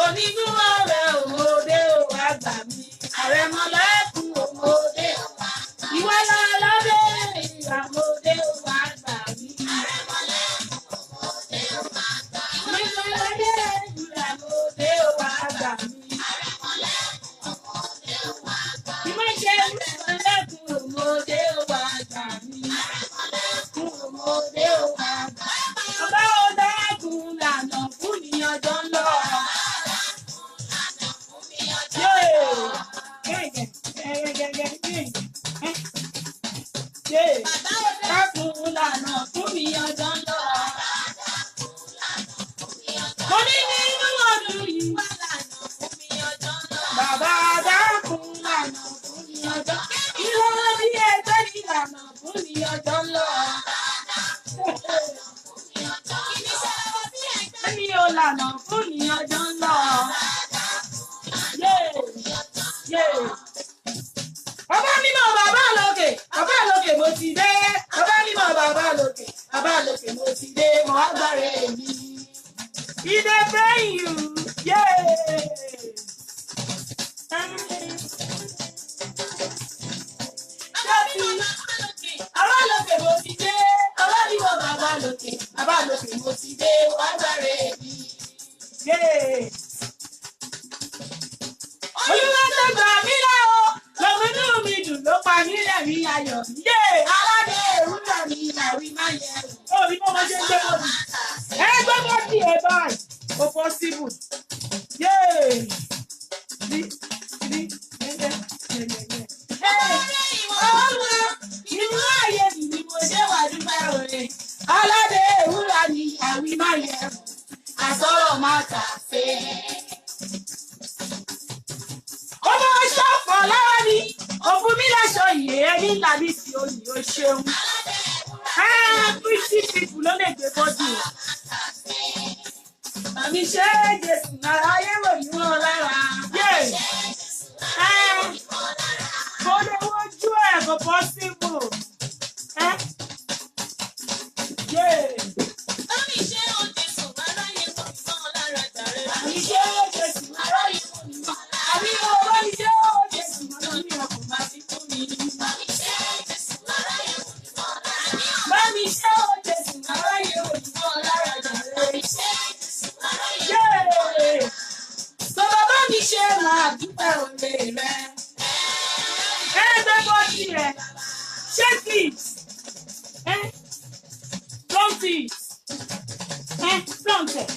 onínú ọ̀rẹ́ òmòdé ò wá gbà mí àrẹ̀mọlẹ́kùn òmòdé ò wá gbà mí ìwọ lọ́lọ́dẹ ìyàmòdé ò wá gbà mí àrẹ̀mọlẹ́kùn òmòdé ò wá gbà mí ìwọ lọ́lọ́dẹ ìyàmòdé ò wá gbà mí àrẹ̀mọlẹ́kùn òmòdé ò wá gbà mí ìmọ̀ṣẹ́ ìmọ̀lẹ́kùn òmòdé ò wá gbà mí àrẹ̀mọlẹ́kùn òmòdé ò wá gbà mí ọba ọ̀dàkùn lànà fún ní ọjọ́ ń lọ. Dákun lànà fún mi ọjọ́ ń lọ. Mo ní nínú ọdún yìí wá lànà fún mi ọjọ́ ń lọ. Bàbá dákun lànà fún mi ọjọ́. Ìwọ bí ẹgbẹ́ ní lànà fún mi ọjọ́ ń lọ. Èmi ò lànà fún mi ọjọ́ ń lọ. Bàbá mímọ́ bàbá lókè mo ti dé. Bàbá mímọ́ bàbá lókè mo ti dé. Mo wá gbàre mi. He dey pray you. Bàbá lókè mo ti dé. Bàbá mímọ́ bàbá lókè mo ti dé. Mo wá gbàre mi. Olúwa tó gbà mí lọ́wọ́ lọ́mọdún mi dùn ló pa mí lẹ́mí ayọ̀. Aládé ewúrẹ́ mi àwí má yẹ. Orí mo máa ṣe ń gbé bọ́ọ̀dù. Ẹ gbé bọ́ọ̀dù ẹ báyìí. O possible. Ọlọ́run inú ayé mi ni mo ṣe wà dúpẹ́ òde. Aládé ewúrẹ́ mi àwí má yẹ. Àsọ̀rọ̀ máa tà sé. Ọmọ ṣọ́ọ̀fọ̀ lára ni òfin mi láṣọ ìyè ẹni làbí sí òyìn ó ṣeun. Pretty people ló lè gbé bọ́dù. Àmì ṣe Jésù náírà ayé ròyìn wọn lára. Mo lè wojú ẹ̀ kò possible. Àmì ṣe Jésù náírà ayé ròyìn wọn lára jàre. Àmì ṣe Jésù náírà ayé ròyìn wọn lára. Àmì ọ̀rọ̀ ìṣe Jésù náírà ní ọkùnrin máa ti fún mi. Àmì ṣe Jésù náírà ayé ròyìn wọn lára. Àmì ṣe Jésù náírà ayé ròyìn wọn lára jàre. Àmì ṣe Jésù náírà ayé ròyìn wọn lára. Sọ bàbá mi ṣe máa dúpẹ́ òde rẹ̀. Ẹgbẹ́ bọ́ọ̀dì rẹ̀. Shake it. Plant it. Plant it.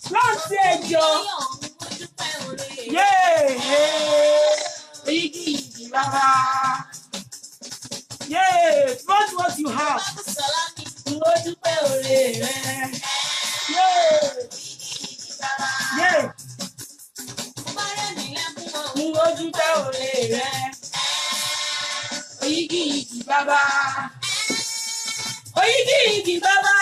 Plant it, Joe. Igi baba. Plant what you have. Mo dúpẹ́ òde rẹ̀. Mo dúpẹ́ òde rẹ̀. Igi baba. Igi baba.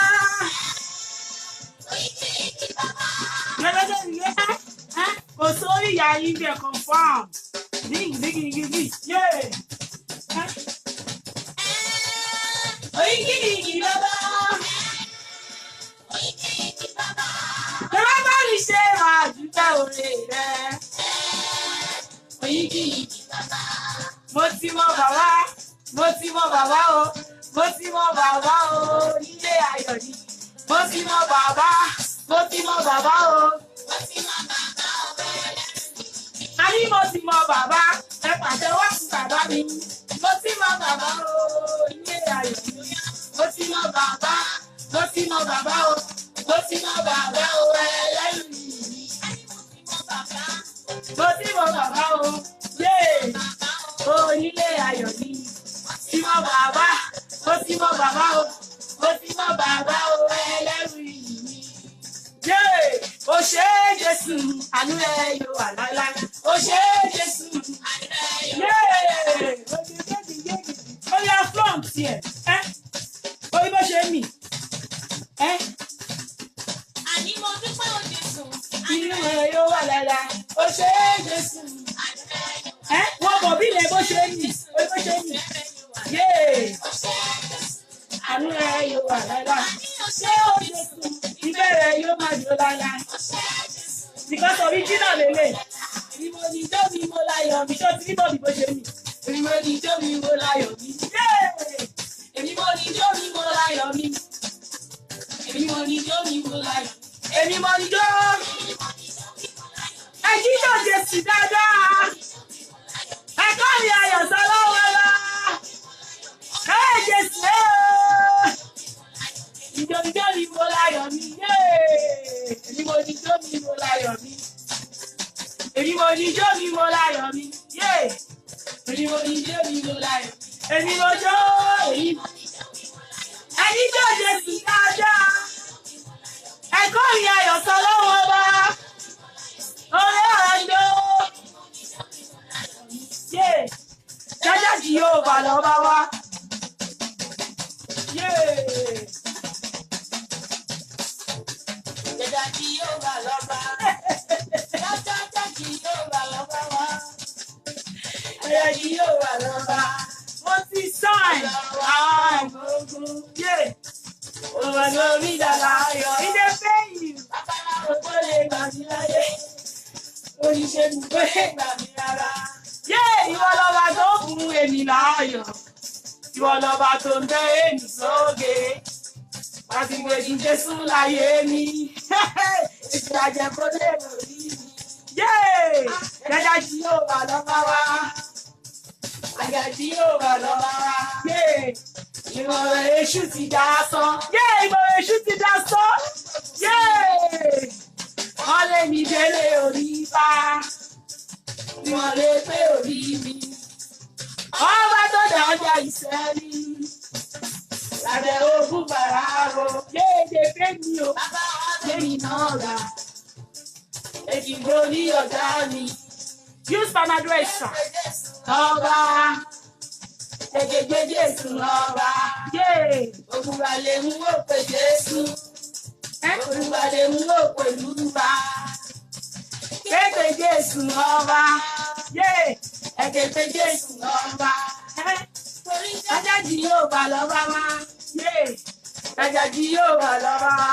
Kò sórí ìyá yín bẹ̀ confam. Dígì. Igi baba. Bàbá bá mi ṣe máa dúpẹ́ òde rẹ̀. Igi baba. Mo ti mọ bàbá o. Mo ti mọ bàbá o. Nílé ayọ̀ ni. Mo ti mọ bàbá o. Àní mo ti mọ bàbá. Ẹ pàtẹ́wọ́ fún bàbá mi. Mo ti mọ bàbá o. Nílé ayọ̀ ni. Mo ti mọ bàbá o. Mo ti mọ bàbá o. Ẹlẹ́rìí mi. Mo ti mọ bàbá o. Onílé ayọ̀ ni. Ti mọ bàbá. Mo ti mọ bàbá o. Ẹlẹ́rìí mi. O ṣé Jésù, àánú rẹ̀ yóò wà láíláí. O ṣé Jésù, àánú rẹ̀ yóò wà láíláí. Ó yá flaunt tiẹ̀. Orí bó ṣe mì. Àní mo dúpẹ́ o Jésù, àánú rẹ̀ yóò wà láíláí. O ṣé Jésù, àánú rẹ̀ yóò wà láíláí. Wọ́n bọ̀ bí ilẹ̀ bó ṣe mì. Orí bó ṣe mì. Àánú rẹ̀ yóò wà láíláí. ṣé o Jésù ìbẹ̀rẹ̀ yóò máa jò láíláí. Because original lele. Èmi mo ní ijó mi mo láyọ̀ mi tó ti bọ̀ bí bó ṣe mi. Èmi mo ní ijó mi mo láyọ̀ mi. Èmi mo ní ijó mi mo láyọ̀ mi. Èmi mo ní ijó mi mo láyọ̀. Èmi mo ní ijó. Ẹ jíjọ Jésù dáadáa. Ẹ kọ́ mi ayọ̀ sọ lọ́wọ́ lọ. Ẹ Jésù ẹ o. Ijó mi mo láyọ̀ mi. Èmi mo ní ijó mi mo láyọ̀ mi. Èmi mo ní ijó mi mo láyọ̀ mi. Èmi mo ní ijó mi mo láyọ̀. Èmi mo jó èmi. Ẹni jó Jésù dáadáa. Ẹ kọ́ mi ayọ̀ sọ lọ́wọ́ bá. Orí àjò. Jájá jì yóò bà lọ bá wá. Jájá jì yóò bà lọ bá. Jájá jì yóò bà lọ bá wá. Jájá jì yóò bà lọ bá. Wọ́n ti sign. Òwò lórí ìdàlá ayọ̀. Ilé fẹ́yìn. Babaláwo tó lè gbà mí láyé. Oníṣègùn tó lè gbà mí rárá. Ìwọ lọ́ba tó fún èmi láyọ̀. Ìwọ lọ́ba tó ń tẹ́ èmi sókè. Láti gbèjì Jésù láyé mi. Èsì àjẹkọ́ lè lórí mi. Jájá tí yóò wà lọ́ba wá. Àjà tí yóò wà lọ́ba wá. Ìmọ̀ràn èṣù ti dá sán. Ìmọ̀ràn èṣù ti dá sán. Wọ́n lé mi délé orí bá. Wọ́n lè pé orí mi. Ọba tó dájà ìṣẹ́rí. Lábẹ́ ogún bàrà ro. Léde pé mi ò. Lémi náà rà. Èdìgbò ní ọ̀gá mi. Use Panadol extra. Ọba. Ẹ̀jẹ̀gbẹ́ Jésù lọ́ba. Ògùnbà lè mú òpè Jésù. Ògùnbà lè mú òpè lúwa. Ẹ̀jẹ̀gbẹ́ Jésù lọ́ba. Ẹ̀jẹ̀gbẹ́ Jésù lọ́ba. Jájá jì yóò bà lọ́ba wá. Jájá jì yóò bà lọ́ba wá.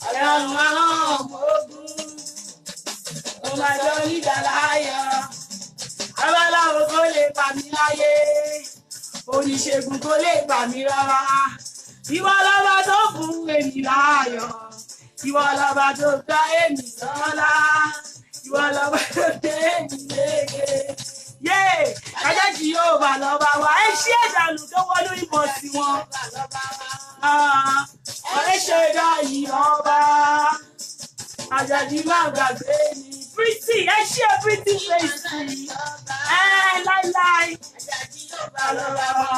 Ọlọ́run àwọn ọmọ ogun. Mo máa lọ ní ìdàláyọ̀. Babaláwo kò lè pa mí láyé. Oníṣègùn kò lè pa mí rárá. Ìwọ lọ́ba tó fún èmi láyọ̀. Ìwọ lọ́ba tó dá èmi sọ́lá. Ìwọ lọ́ba tó dé èmi léke. Jájá jì yóò bà lọ́ba wá. Ẹ ṣí ẹ̀dàlù tó wọnú ìmọ̀ sí wọn. Ọ̀rẹ́ ṣe dá yìí ọba. Àjàdí má gbàgbé mi. Pretty, ẹ ṣe pretty face mi. Láíláí. Àjàdí yóò bá lọ́ba wá.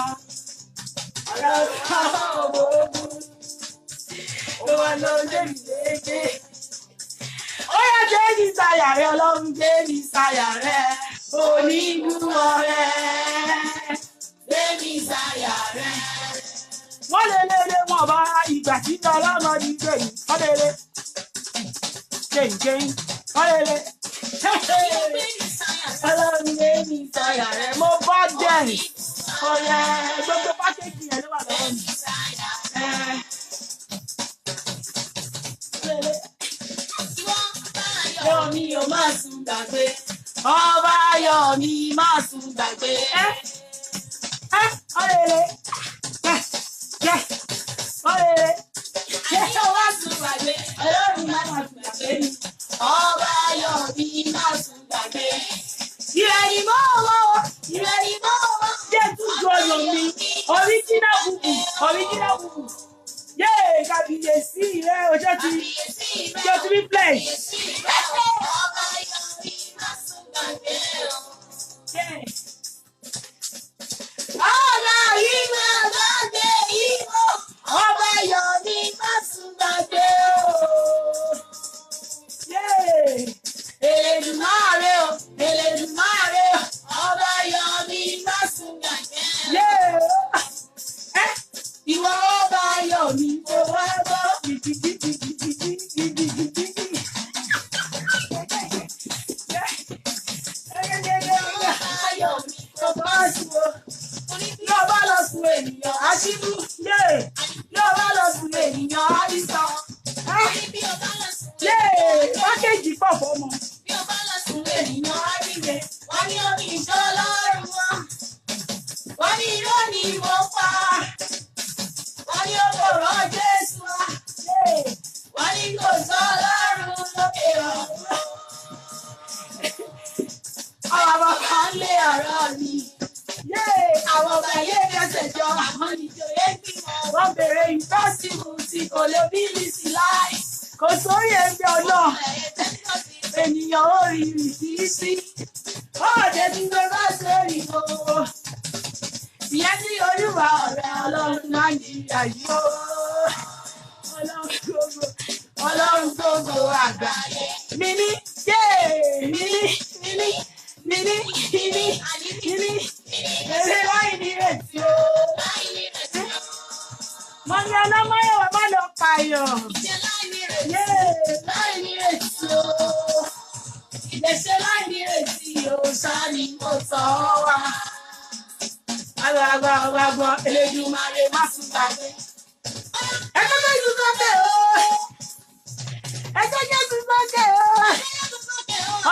Ọlọ́run ọmọ ogun. Ó wà lọ lé mi léke. Ó yẹ gbé mi sáyà rẹ, Ọlọ́run gbé mi sáyà rẹ. Onígun ọ̀rẹ́. Gbé mi sáyà rẹ. Wọ́n lé wọn bá ìgbà tí ọlọ́mọ ní gbèmí. Wọ́n lé. Jẹ́yìn. Ọlẹ́lẹ́. Ọlọ́run gbé mi sáyà rẹ̀. Mo bá jẹ́ ọ̀rẹ́ gbogbo pákéjì yẹn ló wà lọ́wọ́ mi. Yọ̀ mi ò máa sùn gbàgbé. Ọba yọ̀ mi máa sùn gbàgbé. Ọlẹ́lẹ́. Ọlẹ́lẹ́. Ṣé wá sùn gbàgbé? Ọlọ́run máa sùn gbàgbé mi. Ọba yọ̀ mi máa sùn gbàgbé. Ìrẹ̀lì mọ́ ọwọ́. Jẹ́ túnjú ọyọ̀ mi. Original bubu. Kàbíyèsí rẹ̀ ọjọ́ ti rí play. Ọba yọ̀ mi máa sùn gbàgbé. Ọba yìí máa gbàgbé ìwọ. Ọba yọ̀ mi máa sùn gbàgbé o. Elédùmarè o, ọba yọ̀ mí má sùn gbàgbé. Ìwọ ọba yọ̀ mí kó wá gbọ́. Ọba yọ̀ mí kó bá sùn o. Yóò bá lọ sùn ènìyàn aṣíbú. Yóò bá lọ sùn ayọ̀ àwọn ìjòyè gbìmọ̀ wọ́n bèrè ìfásitì tí kò lè bí mi sí láì kò sórí ẹgbẹ́ ọ̀nà ènìyàn ó rí ìrísí ọ̀dẹ̀ tí mo bá ṣe rí o ìyẹn tí olúwa ọ̀rẹ́ ọlọ́run nàìjíríà yìí ó ọlọ́run gbogbo àgbáyé mímí yé mímí èrè láì ní retí o. Mo ní ọlọ́mọyẹ̀wò má lọ pààyàn. Yé láì ní retí o. Ìgbésẹ̀ láì ní retí o. Sani mo tọ́ wa. Àgbàgbọ́ Elédùmarè má sùn gbàgbé. Ẹ kọ́kọ́ ìlú kọ́kẹ́ o. Ẹ kọ́kọ́ ìlú kọ́kẹ́ o.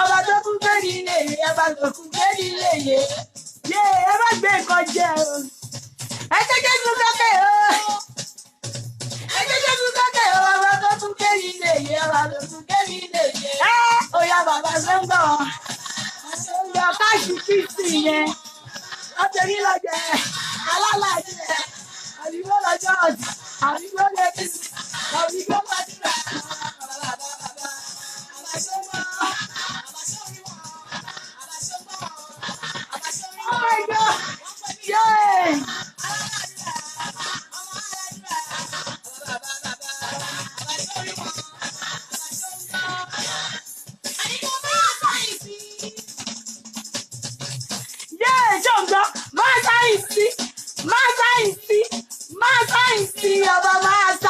Ọba tó kún gbé ní ilé yìí, ẹ bá tó kún gbé ní ilé yìí. Yé ẹ bá gbé nǹkan jẹ o. Ẹ kọ́kọ́ ìlú kọ́kẹ́ o. Ẹ kọ́kọ́ ìlú kọ́kẹ́ o. Ọba tó kún gbé ní ilé yìí, ọba tó kún gbé ní ilé yìí. Oya bàbá sọ́ńgọ̀. Ìyá káàṣì kìsì yẹn. Ọ̀tẹ̀rí lọ́jọ́ alálàájì rẹ̀. Àdìgbò lọ́jọ́ ọ̀dì. Àdìgbò lẹ́bí. Àdìgbò lọ́jọ́ oh my God! Yay! Yeah, Jongo!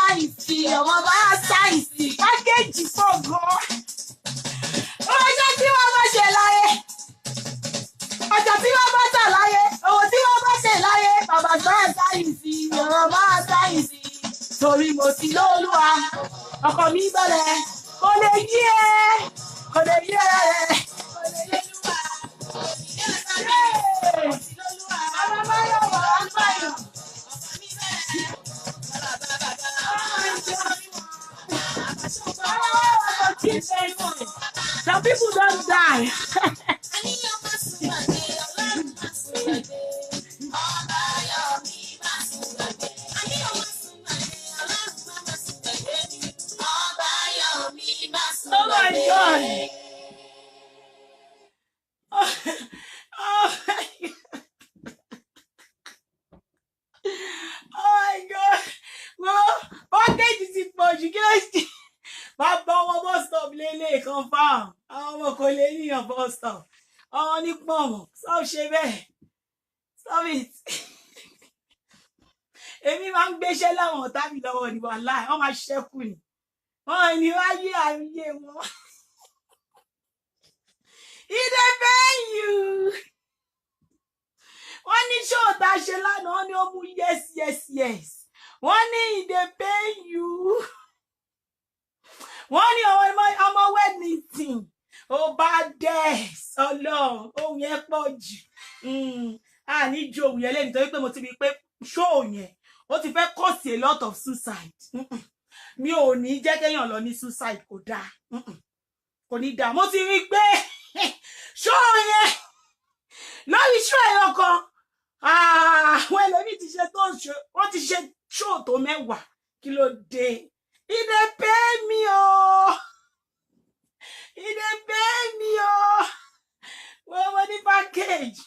Sáyẹ̀nsì, ọba máa sáyẹ̀nsì, pákéjì fọ́gọ́. Ọjọ́ tí wọ́n bá ṣe láyé, ọjọ́ tí wọ́n bá tà láyé, owó tí wọ́n bá ṣe láyé, bàbá máa sáyẹ̀nsì, ọba máa sáyẹ̀nsì. Torí mo ti lóluwà, ọkọ mi bẹ̀rẹ̀, kò lè yí ẹ, kò lè yí ẹ, kò lè yé lúwà. Ọba máa yọ̀ wọ̀ ọ́ gbàyàn. Some people don't die. Oh my God. Oh my God. Well, package is important. Bàbá ọmọ bus stop lélẹ̀ confam. Àwọn ọmọ kò lè níyàn bus stop. Àwọn ní pọ̀mọ̀. Stop ṣe bẹ́ẹ̀. Stop it. Èmi máa ń gbéṣẹ́ láwọn ọ̀tá mi lọ́wọ́ ní wàláì. Wọ́n máa ṣẹ́kù ni. Wọ́n ní wáyé àríyé wọn. Ìdè bẹ́ẹ̀ yù. Wọ́n ní ṣóòtà ṣe lánàá. Wọ́n ní ó mú yes. Wọ́n ní ìdè bẹ́ẹ̀ yù. Wọ́n ní ọmọ wedding ó bá dẹ̀ Ọlọ́run ohun yẹn pọ̀ jù ní ju ohun yẹn lẹ́nu nítorí pé mo ti rí pé show yẹn ó ti fẹ́ cause a lot of suicide mi ò ní jẹ́ kéèyàn lọ ní suicide kò dáa kò ní dáa mo ti rí pé show yẹn lórí show ẹ̀rọ kan àwọn ẹlòmíì ti ṣe tó wọ́n ti ṣe show tó 10 kí ló dé. He dey pay me oh. He dey pay me oh. Well, money package.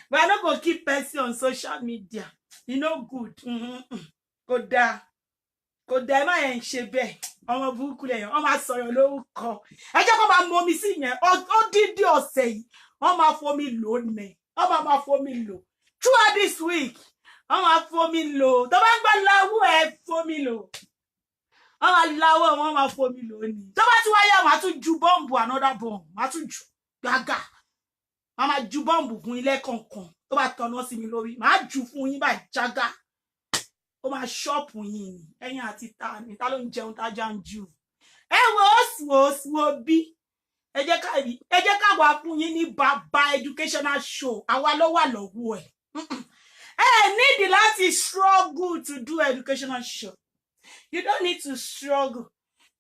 But I no go keep person on social media. You know good. Kò dáa. Kò dáa má yẹn ṣe bẹ́ẹ̀. Ọmọ burúkú lẹ́yìn. Wọ́n máa sọ̀rọ̀ lórúkọ. Ẹ jẹ́ kó máa mọ mi sí yẹn. Ó dídí ọ̀sẹ̀ yìí. Wọ́n máa fomi lò ní. Wọ́n máa fomi lò. Throughout this week. Wọ́n máa fomi lò. Tó bá ń gbọ́ láwù ẹ̀ fomi lò. Wọ́n máa láwọ́ wọn máa fomi lónìí. Tó bá ti wáyé àwọn àtún ju bọ́ǹbù another bomb. Wọ́n tún ju gbàgà. Wọ́n máa ju bọ́ǹbù fún ilé kankan. Tó bá tọ̀nà sí mi lórí. Màá jù fún yín báyìí jágá. Ó máa ṣọ́ọ̀pù yín ni. Ẹ̀yin àti ta ni. Ta ló ń jẹun tájá ń jù. Ẹ wo bí. Ẹ jẹ́ ká wá fún yín ní bàbá educational show. Àwa ló wà lọ́wọ́ ẹ̀. Need láti struggle to do educational show. You don't need to struggle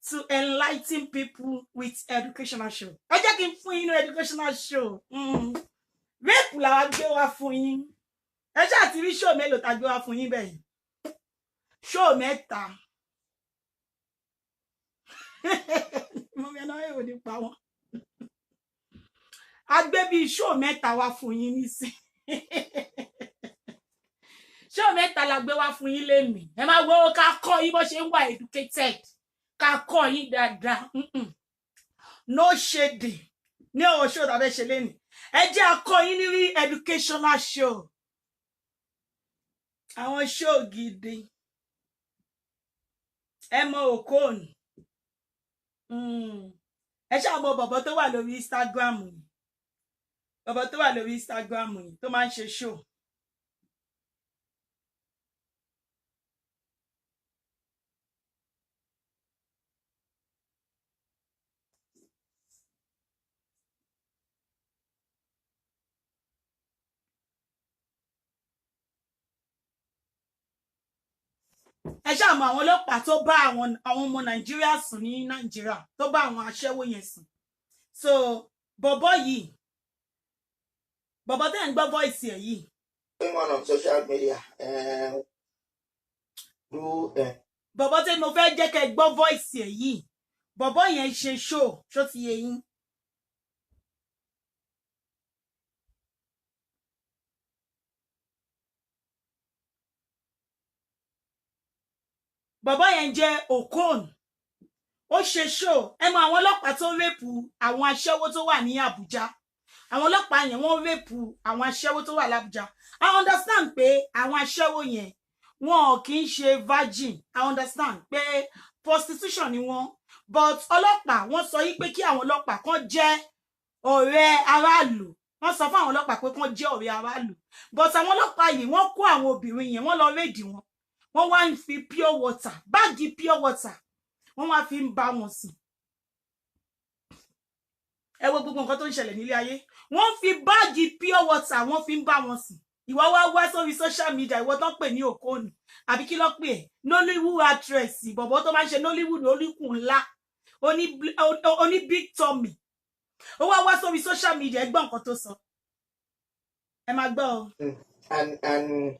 to enlighten people with educational show. Ẹ jẹ́ kí n fún yín ní educational show. Rape la wá gbé wá fún yín. ẹ ṣáà ti rí show mélòó tá gbé wá fún yín bẹ́ẹ̀ show mẹ́ta mo fẹ́ náà èrò nípa wọn a gbé bíi show mẹ́ta wá fún yín nísìn show mẹ́ta la gbé wá fún yín lénìí ẹ máa gbọ́ ká kọ́ yín bó ṣe ń wà educated ká kọ́ yín dáadáa no shading ní ọ̀rọ̀ show tàbí ṣe lénìí ẹ jẹ́ a kọ́ yín ní rí educational show àwọn show gidi ẹ mọ Okon ẹ ṣáà mọ bọ̀bọ̀ tó wà lórí Instagram yìí bọ̀bọ̀ tó wà lórí Instagram yìí tó máa ń ṣe show ẹ ṣáà mọ àwọn ọlọ́pàá tó bá àwọn ọmọ Nàìjíríà sùn ní Nàìjíríà tó bá àwọn aṣẹ́wó yẹn sùn so bọ̀bọ̀ yìí bọ̀bọ̀ tẹ́ ń gbọ́ voice ẹ̀ yìí. One on social media bọ̀bọ̀ tẹ́ mo fẹ́ jẹ́ kẹ́ gbọ́ voice ẹ̀ yìí bọ̀bọ̀ yẹn ṣe show ṣó ti yé yín. bọ̀bọ̀ yẹn jẹ́ Okon ó ṣe show ẹ mọ àwọn ọlọ́pàá tó rẹ́pù àwọn aṣẹ́wó tó wà ní Àbújá àwọn ọlọ́pàá yẹn wọ́n rẹ́pù àwọn aṣẹ́wó tó wà l'Àbújá I understand pé àwọn aṣẹ́wó yẹn wọn kì í ṣe virgin I understand pé prostitution ni wọ́n but ọlọ́pàá wọ́n sọ yí pé kí àwọn ọlọ́pàá kan jẹ́ ọ̀rẹ́ aráàlú wọ́n sọ fún àwọn ọlọ́pàá pé kan jẹ́ ọ̀rẹ́ aráàlú but àwọn ọlọ́pàá yìí wọ́n kó àwọn obìnrin yẹn wọ́n lọ rédì wọn wọ́n wá ń fi pure water báàgì pure water wọ́n wá fi ń bá wọn sùn ẹ wo gbogbo nǹkan tó ń ṣẹlẹ̀ nílé ayé wọ́n fi báàgì pure water wọ́n fi ń bá wọn sùn ìwọ wá sórí social media ìwọ tó ń pè ní Okon àbí kí ló pè ẹ́ Nollywood actress bọ̀bọ̀ tó máa ń ṣe Nollywood oríkùn ńlá oní big tummy ó wá sórí social media ẹ gbọ́ nǹkan tó sọ ẹ máa gbọ́ o. and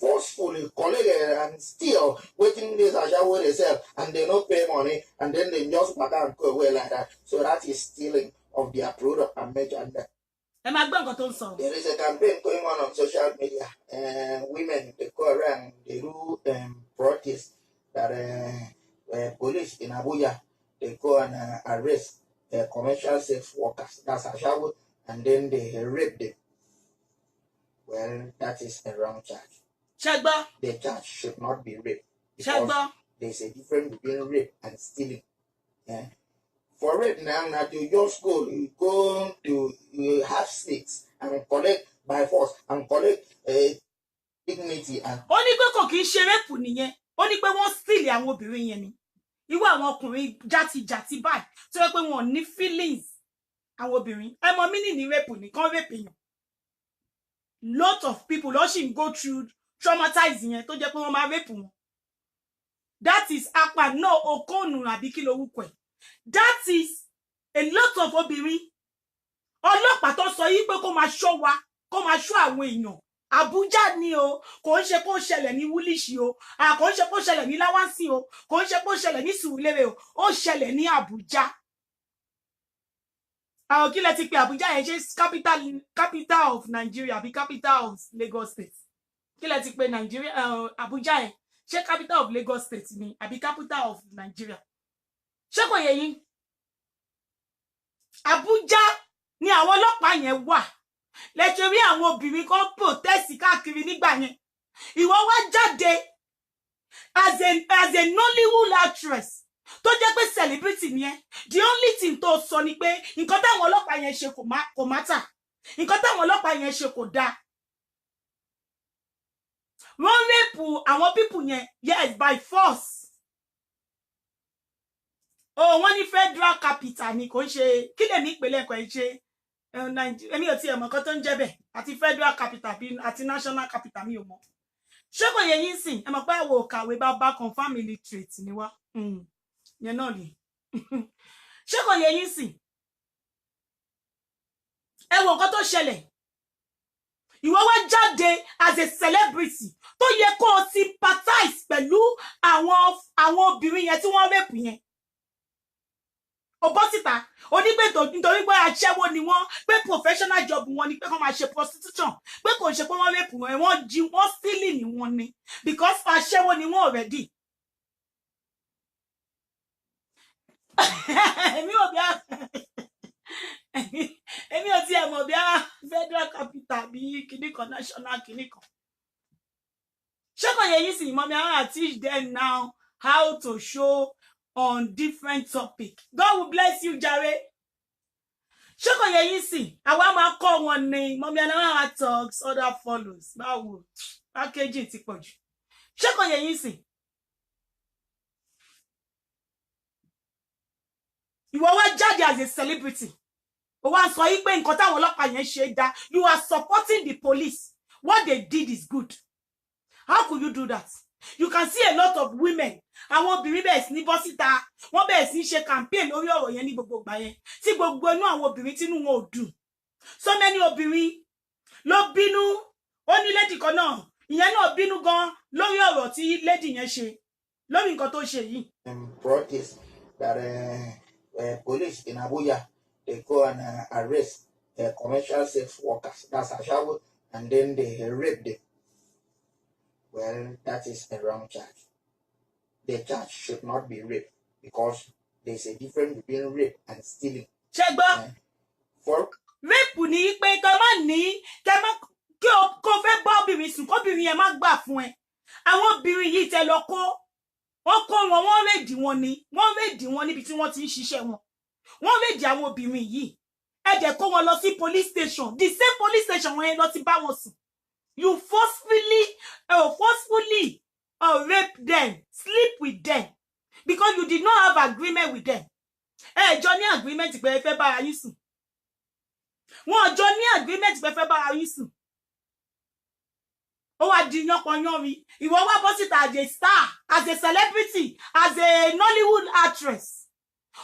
forcefully collect and steal waiting this ashawo themselves and they no pay money and then they just back and go away like that so that is stealing of their product and merchandise. ẹ máa gbọ́ nǹkan tó ń sọ. There is a campaign going on social media women they go around they do protest that police in Abuja they go and arrest commercial sex workers that's ashawo and then they rape them. Well, that is a wrong charge. Shagba. The charge should not be rape. Shagba. There's a difference between rape and stealing. Yeah. For rape now, you just go you have sex and collect by force and collect dignity and. Ó ní pé kò kì í ṣe rape nìyẹn. Ó ní pé wọ́n steal àwọn obìnrin yẹn ni. Irú àwọn ọkùnrin játijàti báyìí tó yẹ pé wọn ò ní feelings àwọn obìnrin. Ẹ mọ meaning ní rape ni kan rape yẹn. Lot of people ló ṣì ń go through traumatizing yẹn tó jẹ́ pé wọ́n máa rape wọn. That is apa no Okon àbí kí lorúkọ ẹ̀. That is a lot of obìnrin. Ọlọ́pàá tó sọ yí pé kó máa ṣọ́ wa, kó máa ṣọ́ àwọn èèyàn. Abuja ni o, kò ń ṣe kó ṣẹlẹ̀ ní Woolwich o, kò ń ṣe kó ṣẹlẹ̀ ní Lawansi o, kò ń ṣe kó ṣẹlẹ̀ ní Surulere o, ó ṣẹlẹ̀ ní Abuja. Àwọn kí lẹ ti pè Abuja yẹn ṣe capital of Nigeria àbí capital of Lagos State. Kí lẹ ti pè Nigeria Abuja yẹn ṣe capital of Lagos State ni àbí capital of Nigeria. Ṣé kò yé yín? Abuja ni àwọn ọlọ́pàá yẹn wà. Lẹ́tọ̀ rí àwọn obìnrin kan protest káàkiri nígbà yẹn. Ìwọ wá jáde as a Nollywood actress tó jẹ́ pé celebrity ni ẹ́. The only thing tó sọ ni pé nǹkan táwọn ọlọ́pàá yẹn ṣe kò mátà. Nǹkan táwọn ọlọ́pàá yẹn ṣe kò dáa. Wọ́n rape àwọn people yẹn yes by force. Oh, wọ́n ní federal capital ni kò ń ṣe kí lèmi ìpínlẹ̀ kan ṣe èmi ò tiẹ̀ mọ̀ nǹkan tó ń jẹ́ bẹ́ẹ̀ àti federal capital àti national capital mi ò mọ̀. Ṣé kò yẹ yín sìn ẹ mọ̀ pé àwọn òkàwé bá confirm illiterate ni wá yẹn náà ni. Ṣé kò yẹ yín sìn ẹ wo nǹkan tó ṣẹlẹ̀ ìwọ wá jáde as a celebrity tó yẹ kó o sympathize pẹ̀lú àwọn obìnrin yẹn tí wọ́n rape yẹn ó bọ́ síta onígbètò nítorí pé aṣẹ́wó ni wọ́n pé professional job wọn ni pé kó máa ṣe prostitution pé kò ṣe pé wọ́n rape wọn wọ́n jí wọ́n stealing ni wọ́n ni because aṣẹ́wó ni wọ́n already. èmi ò tiẹ̀ mọ̀ bí a federal capital bí kìnnì kan national kìnnì kan ṣé kò yẹ yín sí mọ́ mi àwọn teach them now how to show on different topic. God will bless you jare ṣé kò yẹ yín sí àwa máa kọ́ wọn ní mọ́ mi àwọn talks other follows báwo packaging ti pọ̀ jù ṣé kò yẹ yín sí. ìwọ wá jáde as a celebrity ó wá sọ yí pé nǹkan táwọn ọlọ́pàá yẹn ṣe dá you are supporting the police what they did is good. How could you do that? You can see a lot of women àwọn obìnrin bẹ̀rẹ̀ sí ní bọ́ síta wọ́n bẹ̀rẹ̀ sí ní ṣe campaign lórí ọ̀rọ̀ yẹn ní gbogbo ìgbà yẹn tí gbogbo inú àwọn obìnrin tínú wọn ò dùn so many obìnrin ló bínú ó ní lady kan náà ìyẹn náà bínú gan lórí ọ̀rọ̀ tí lady yẹn ṣe lórí nǹkan tó ṣe yìí. Protest that police in Abuja they go and arrest commercial sex workers that's Ashawo and then they rape them. Well, that is a wrong charge. The charge should not be rape because there's a difference between rape and stealing. Ṣẹ́gbọ́n. For rape ni pé kí má ní kí o kó fẹ́ bá obìnrin sùn kóbìnrin yẹn má gbà fún ẹ. Àwọn obìnrin yìí tẹ lọ kó wọ́n rédì wọn ni wọ́n rédì wọn níbi tí wọ́n ti ń ṣiṣẹ́ wọn. Wọ́n rédì àwọn obìnrin yìí. Ẹ jẹ́ kó wọn lọ sí police station. The same police station wọn yẹn lọ ti bá wọn sùn. You forcefully rape them, sleep with them, because you did not have agreement with them. Johnny agreement pé ẹ fẹ́ bára yín sùn. Wọ́n Johnny agreement pé ẹ fẹ́ bára yín sùn. Ó wá di yánpọnyánrin. Ìwọ wá bọ́ síta as a star, as a celebrity, as a Nollywood actress.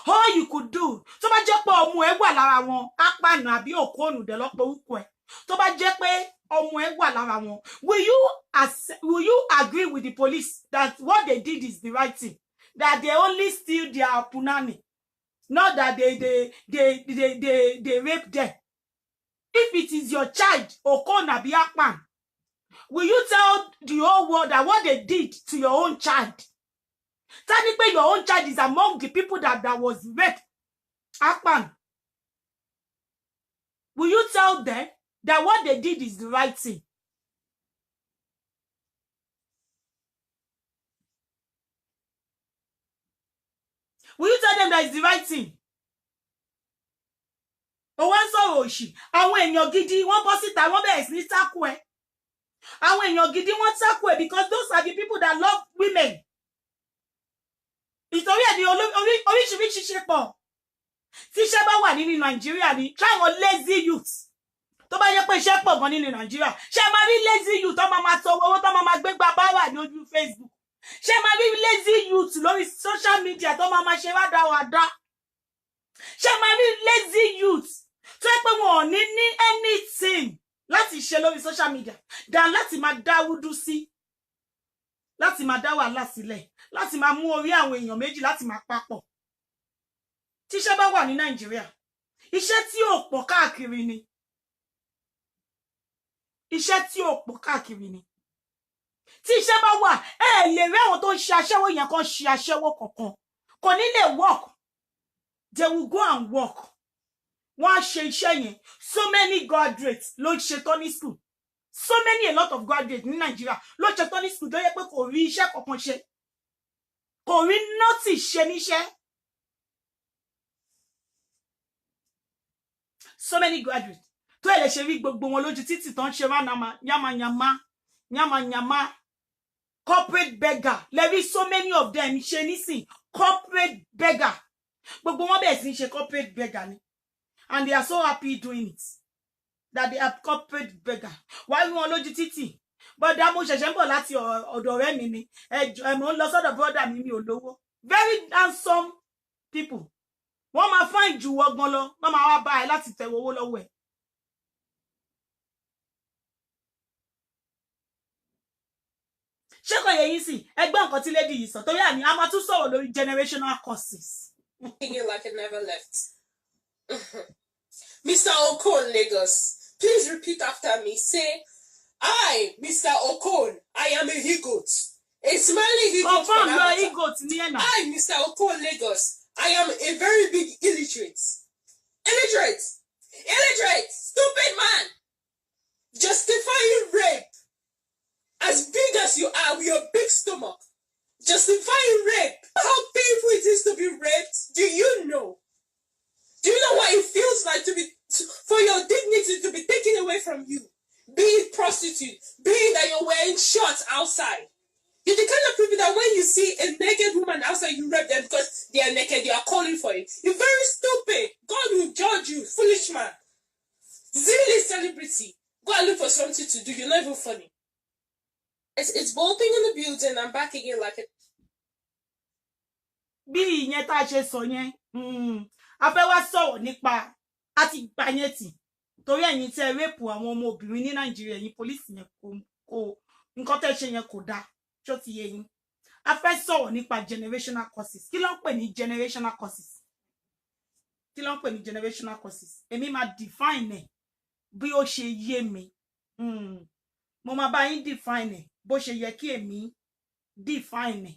All you could do. Tó bá jẹ́ pé ọmọ ẹ wà lára wọn, apànà àbí òkóònù dẹ̀ lọ́pọ̀ orúkọ ẹ̀. Tó bá jẹ́ pé ọmọ ẹ wà lára wọn, will you agree with the police that what they did is the right thing, that they only steal their punani, not that they rape them? If it is your child okona biakman, will you tell the whole world that what they did to your own child, technically your own child is among the people that was raped akpan, will you tell them that what they did is the right thing? Will you tell them that it's the right thing? Ó wá sọ̀rọ̀ òṣì àwọn èèyàn gidi wọ́n bọ́ síta wọ́n bẹ̀rẹ̀ sí ní tákù ẹ̀ àwọn èèyàn gidi wọ́n tákù ẹ̀ because those are the people that love women. Ìtorí ẹ̀ ní oríṣiríṣi ṣe pọ̀ tí iṣẹ́ bá wà nínú Nàìjíríà ni try wọn lazy youth. Tó bá yẹ pé iṣẹ́ pọ̀ gan nínú Nàìjíríà ṣé máa rí lazy youth tó máa sọ owó tó máa gbé gba báwà ní ojú Facebook ṣé máa rí lazy youth lórí social media tó máa ṣe rádaràda ṣé máa rí lazy youth tó yẹ pé wọn ò ní anything láti ṣe lórí social media dan láti máa dá wúdú sí láti máa dá wàhálà sílẹ̀ láti máa mú orí àwọn èèyàn méjì láti máa papọ̀ tí iṣẹ́ bá wà ní Nàìjíríà iṣẹ́ tí ò pọ̀ káàkiri ni iṣẹ́ tí ò pọ̀ káàkiri ni tí iṣẹ́ bá wà lè rí àwọn tó ń ṣe aṣẹ́wó yẹn kan ṣe aṣẹ́wó kankan kò ní lè work they will go and work wọ́n á ṣe iṣẹ́ yẹn so many graduates ló ṣe tán ní school so many a lot of graduates ní Nàìjíríà ló ṣe tán ní school tó yẹ pé kò rí iṣẹ́ kankan ṣe kò rí nọ́ọ̀tì ṣe níṣẹ́ so many graduates tó ẹ lè ṣe rí gbogbo wọn lójú títì tán ṣe yamayama corporate beggar lè rí so many of them ṣe nísìn corporate beggar gbogbo wọn bẹ̀rẹ̀ sí ṣe corporate beggar ni and they are so happy doing it that they are corporate beggar why rí wọn lójú títì bọ́dà mo ṣẹ̀ṣẹ̀ ń bọ̀ láti ọ̀dọ̀ ọ̀rẹ́ mi ni mo ń lọ sọ́dọ̀ brother mi ò lówó very handsome people wọ́n máa fine ju ọgbọ́n lọ wọ́n máa wá bá ẹ láti tẹ̀wọ́ owó lọ́wọ́ ẹ̀ ṣé kò yẹ yín sí ẹgbẹ́ nǹkan tí lady yìí sọ torí àní a máa tún sọ̀rọ̀ lórí generational curses. Like it never left. Mr. Okon, Lagos, please repeat after me. Say, I, Mr. Okon, I am a he-goat. A smiling he-goat. Confirm your he-goat, Niena. I, Mr. Okon, Lagos, I am a very big illiterate. Illiterate! Illiterate! Stupid man! Justifying rape. As big as you are with your big stomach. Justifying rape. How painful it is to be raped? Do you know? Do you know what it feels like for your dignity to be taken away from you? Be it prostitute, being that you're wearing shorts outside. You're the kind of people that when you see a naked woman outside, you rape them because they are naked, they are calling for it. You're very stupid. God will judge you, foolish man. Silly celebrity. Go and look for something to do. You're not even funny. It's bolting in the building. I'm back again like it. Bí ìyẹn tá ṣe sọ yẹn, a fẹ́ wá sọ̀rọ̀ nípa àti gbà yẹn tì torí ẹ̀yin tẹ́ rape àwọn ọmọ obìnrin ní Nàìjíríà yín police yẹn kò nǹkan tẹ́ ṣe yẹn kò dáa ṣó ti yé yín. A fẹ́ sọ̀rọ̀ nípa generational curses. Kí ló ń pè ní generational curses? Kí ló ń pè ní generational curses? Èmi máa define ẹ̀ bí ó ṣe yé mi. Mo máa bá yín define ẹ̀ bó ṣe yẹ kí èmi define ẹ̀.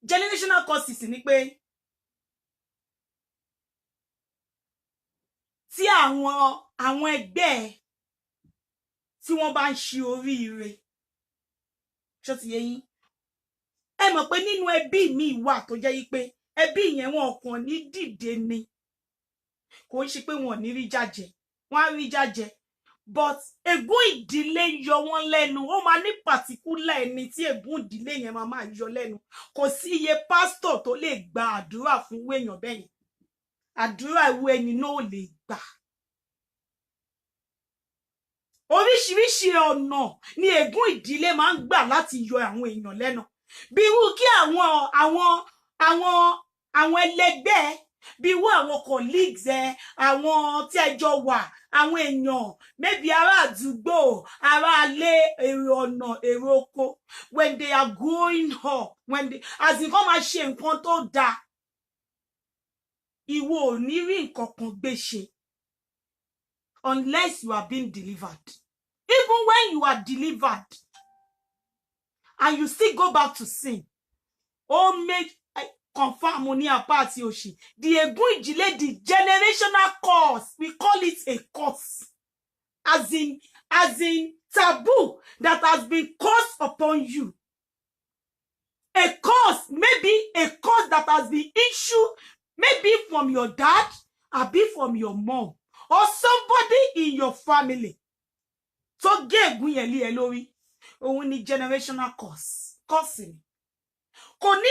Generational curses ni pé tí àwọn ẹgbẹ́ tí wọ́n bá ń ṣe oríire ṣó ti yé yín. Ẹ mọ̀ pé nínú ẹbí mi wà tó jẹ́ yí pé ẹbí yẹn wọn kàn ní dìde ni kò ń ṣe pé wọn ò ní rí jájẹ wọn á rí jájẹ but ègún ìdílé yọ wọn lẹ́nu ó máa ní particular ẹni tí ègún ìdílé yẹn máa yọ lẹ́nu. Kò sí iye pastor tó lè gba àdúrà fún èèyàn bẹ́yẹn àdúrà ìwé ẹni náà ò lè gbà. Oríṣiríṣi ọ̀nà ni ègún ìdílé máa ń gbà láti yọ àwọn èèyàn lẹ́nu. Bí irú kí àwọn ẹlẹgbẹ́ bí irú àwọn colleagues àwọn tí ẹjọ́ wà àwọn èèyàn maybe ará àdúgbò ará ilé èrò ọ̀nà èrò oko when they are growing up when they as in kọ́ máa ṣe nǹkan tó dáa ìwọ ò ní rí nǹkan kan gbé ṣe unless you are being delivered. Even when you are delivered and you still go back to sin, oh make confirm money apart Yoshi. The ègún ìdílé, the generational curse, we call it a curse. As in taboo that has been caused upon you. A curse, maybe a curse that has been issued, maybe from your dad, or be from your mom, or somebody in your family. So gé ègún yẹn lé ẹ lórí. Òun ni generational curse. Cursing. Kò ní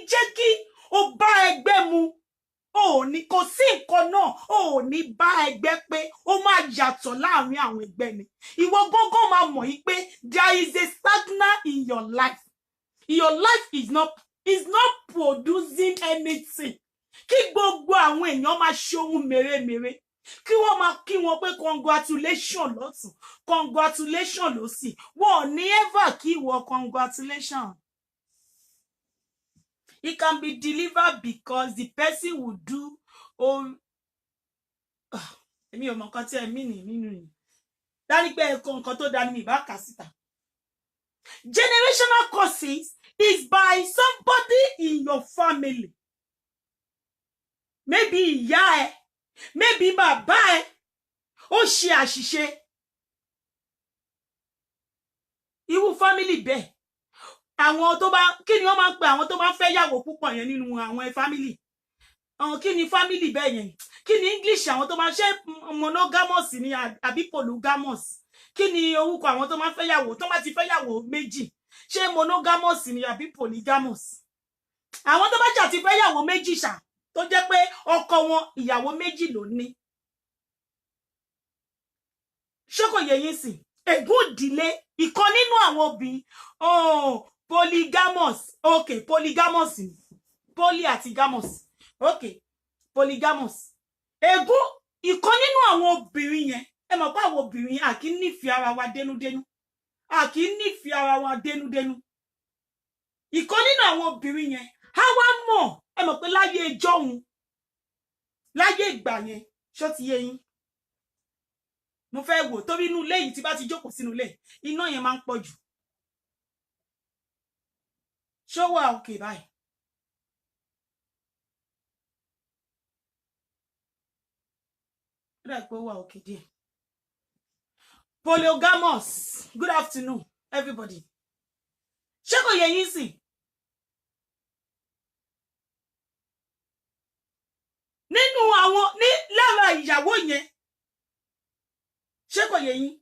jẹ́ kí o bá ẹgbẹ́ mu. O ní kò sí nǹkan náà. O ní bá ẹgbẹ́ pé ó máa yàtọ̀ láàrin àwọn ẹgbẹ́ ni. Ìwọ gógó máa mọ̀ yí pé there is a stagnant in your life. Your life is not producing anything. Kí gbogbo àwọn èèyàn máa ṣe ohun mèremère. Kí wọ́n máa kí wọn pé congratulation lọ́tùn, congratulation lósì. Wọ́n ní ever kí wọ́n congratulation. It can be delivered because the person will do èmi ò mọ̀ nǹkan tí ẹ mí nínú yìí. Dárí pé ẹ̀kọ́ nǹkan tó dá ní mi bá kà síta. Generational curses is by somebody in your family. Maybe ìyá ẹ, maybe bàbá ẹ, ó ṣe àṣìṣe. Irú family bẹ́ẹ̀. Àwọn tó bá kí ni wọ́n máa ń pè àwọn tó bá fẹ́ yàwó púpọ̀ yẹn nínú àwọn family. Kí ni family bẹ́ẹ̀ yẹn? Kí ni English àwọn tó máa ṣe monogamous ni àbí polygamous? Kí ni orúkọ àwọn tó máa fẹ́ yàwó tó bá ti fẹ́ yàwó méjì? Ṣé monogamous ni àbí polygamous? Àwọn tó bá jà ti fẹ́ yàwó méjì ṣá tó jẹ́ pé ọkọ wọn ìyàwó méjì ló ní. Ṣé kò yé yín sí? Ègún ìdílé ìkan nínú àwọn obìnrin polygamous. Okay, polygamous. Poly àti gamous. Okay, polygamous. Ègún ìkan nínú àwọn obìnrin yẹn. Ẹ mọ̀ pé àwọn obìnrin a kì í nífẹ̀ẹ́ ara wa dénúdénú. a kì í nífẹ̀ẹ́ ara wa dénúdénú. Ìkan nínú àwọn obìnrin yẹn á wá mọ̀, ẹ mọ̀ pé láyé ìjọ́hun, láyé ìgbà yẹn, ṣó ti yé yín. Mo fẹ́ wò torí inú ilé yìí tí bá ti jókòó sínú ilé, iná yẹn máa ń pọ̀ jù. Ṣó wà òkè báyìí? Ó dà pé ó wà òkè díẹ̀. Polygamous. Good afternoon, everybody. Ṣé kò yé yín sìn? Nínú àwọn ní lára ìyàwó yẹn, ṣé kò yé yín?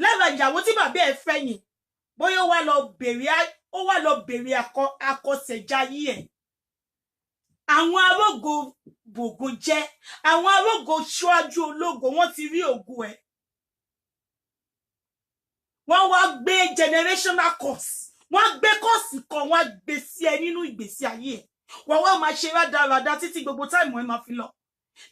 Lára ìyàwó tí bàbá ẹ̀ fẹ́ yẹn, bóyá ó wá lọ bèrè àkọsẹ̀jayé ẹ̀. Àwọn arógo bògo jẹ́, àwọn arógo ṣáájú ológo, wọ́n ti rí ògo ẹ̀. Wọ́n wá gbé generational curse, wọ́n gbé curse kan, wọ́n gbé sí ẹ nínú ìgbésí ayé ẹ̀. Wọ́n wá máa ṣe rádaràda títí gbogbo táìmù ẹ máa fi lọ.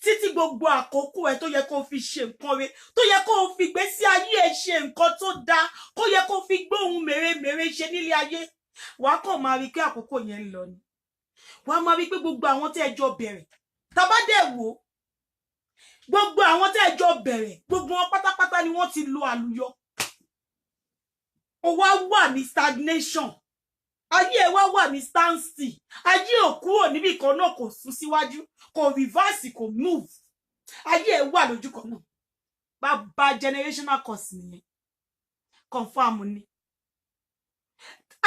Títí gbogbo àkókò ẹ tó yẹ kó fi ṣe nǹkan rẹ̀, tó yẹ kó fi ìgbésí ayé ẹ ṣe nǹkan tó dáa, kó yẹ kó fi gbóhùn mèremère ṣe nílé ayé. Wàá kàn máa rí pé àkókò yẹn ń lọ ni. Wàá máa rí pé gbogbo àwọn tí ẹ jọ bẹ̀rẹ̀, tá bá dẹ̀ wò, gbogbo àwọn tí ẹ jọ bẹ̀rẹ̀, gbogbo wọn pátápátá ni wọ́n ti lo àlùyọ. Ó wá wà ní stagnation. Ayé ẹ wá wà ní standstill. Ayé ò kúrò níbi kan náà, kò sún síwájú, kò reverse, kò move. Ayé ẹ wà lójú kan náà. Bàbá generational curse nìyẹn. Confirm ni.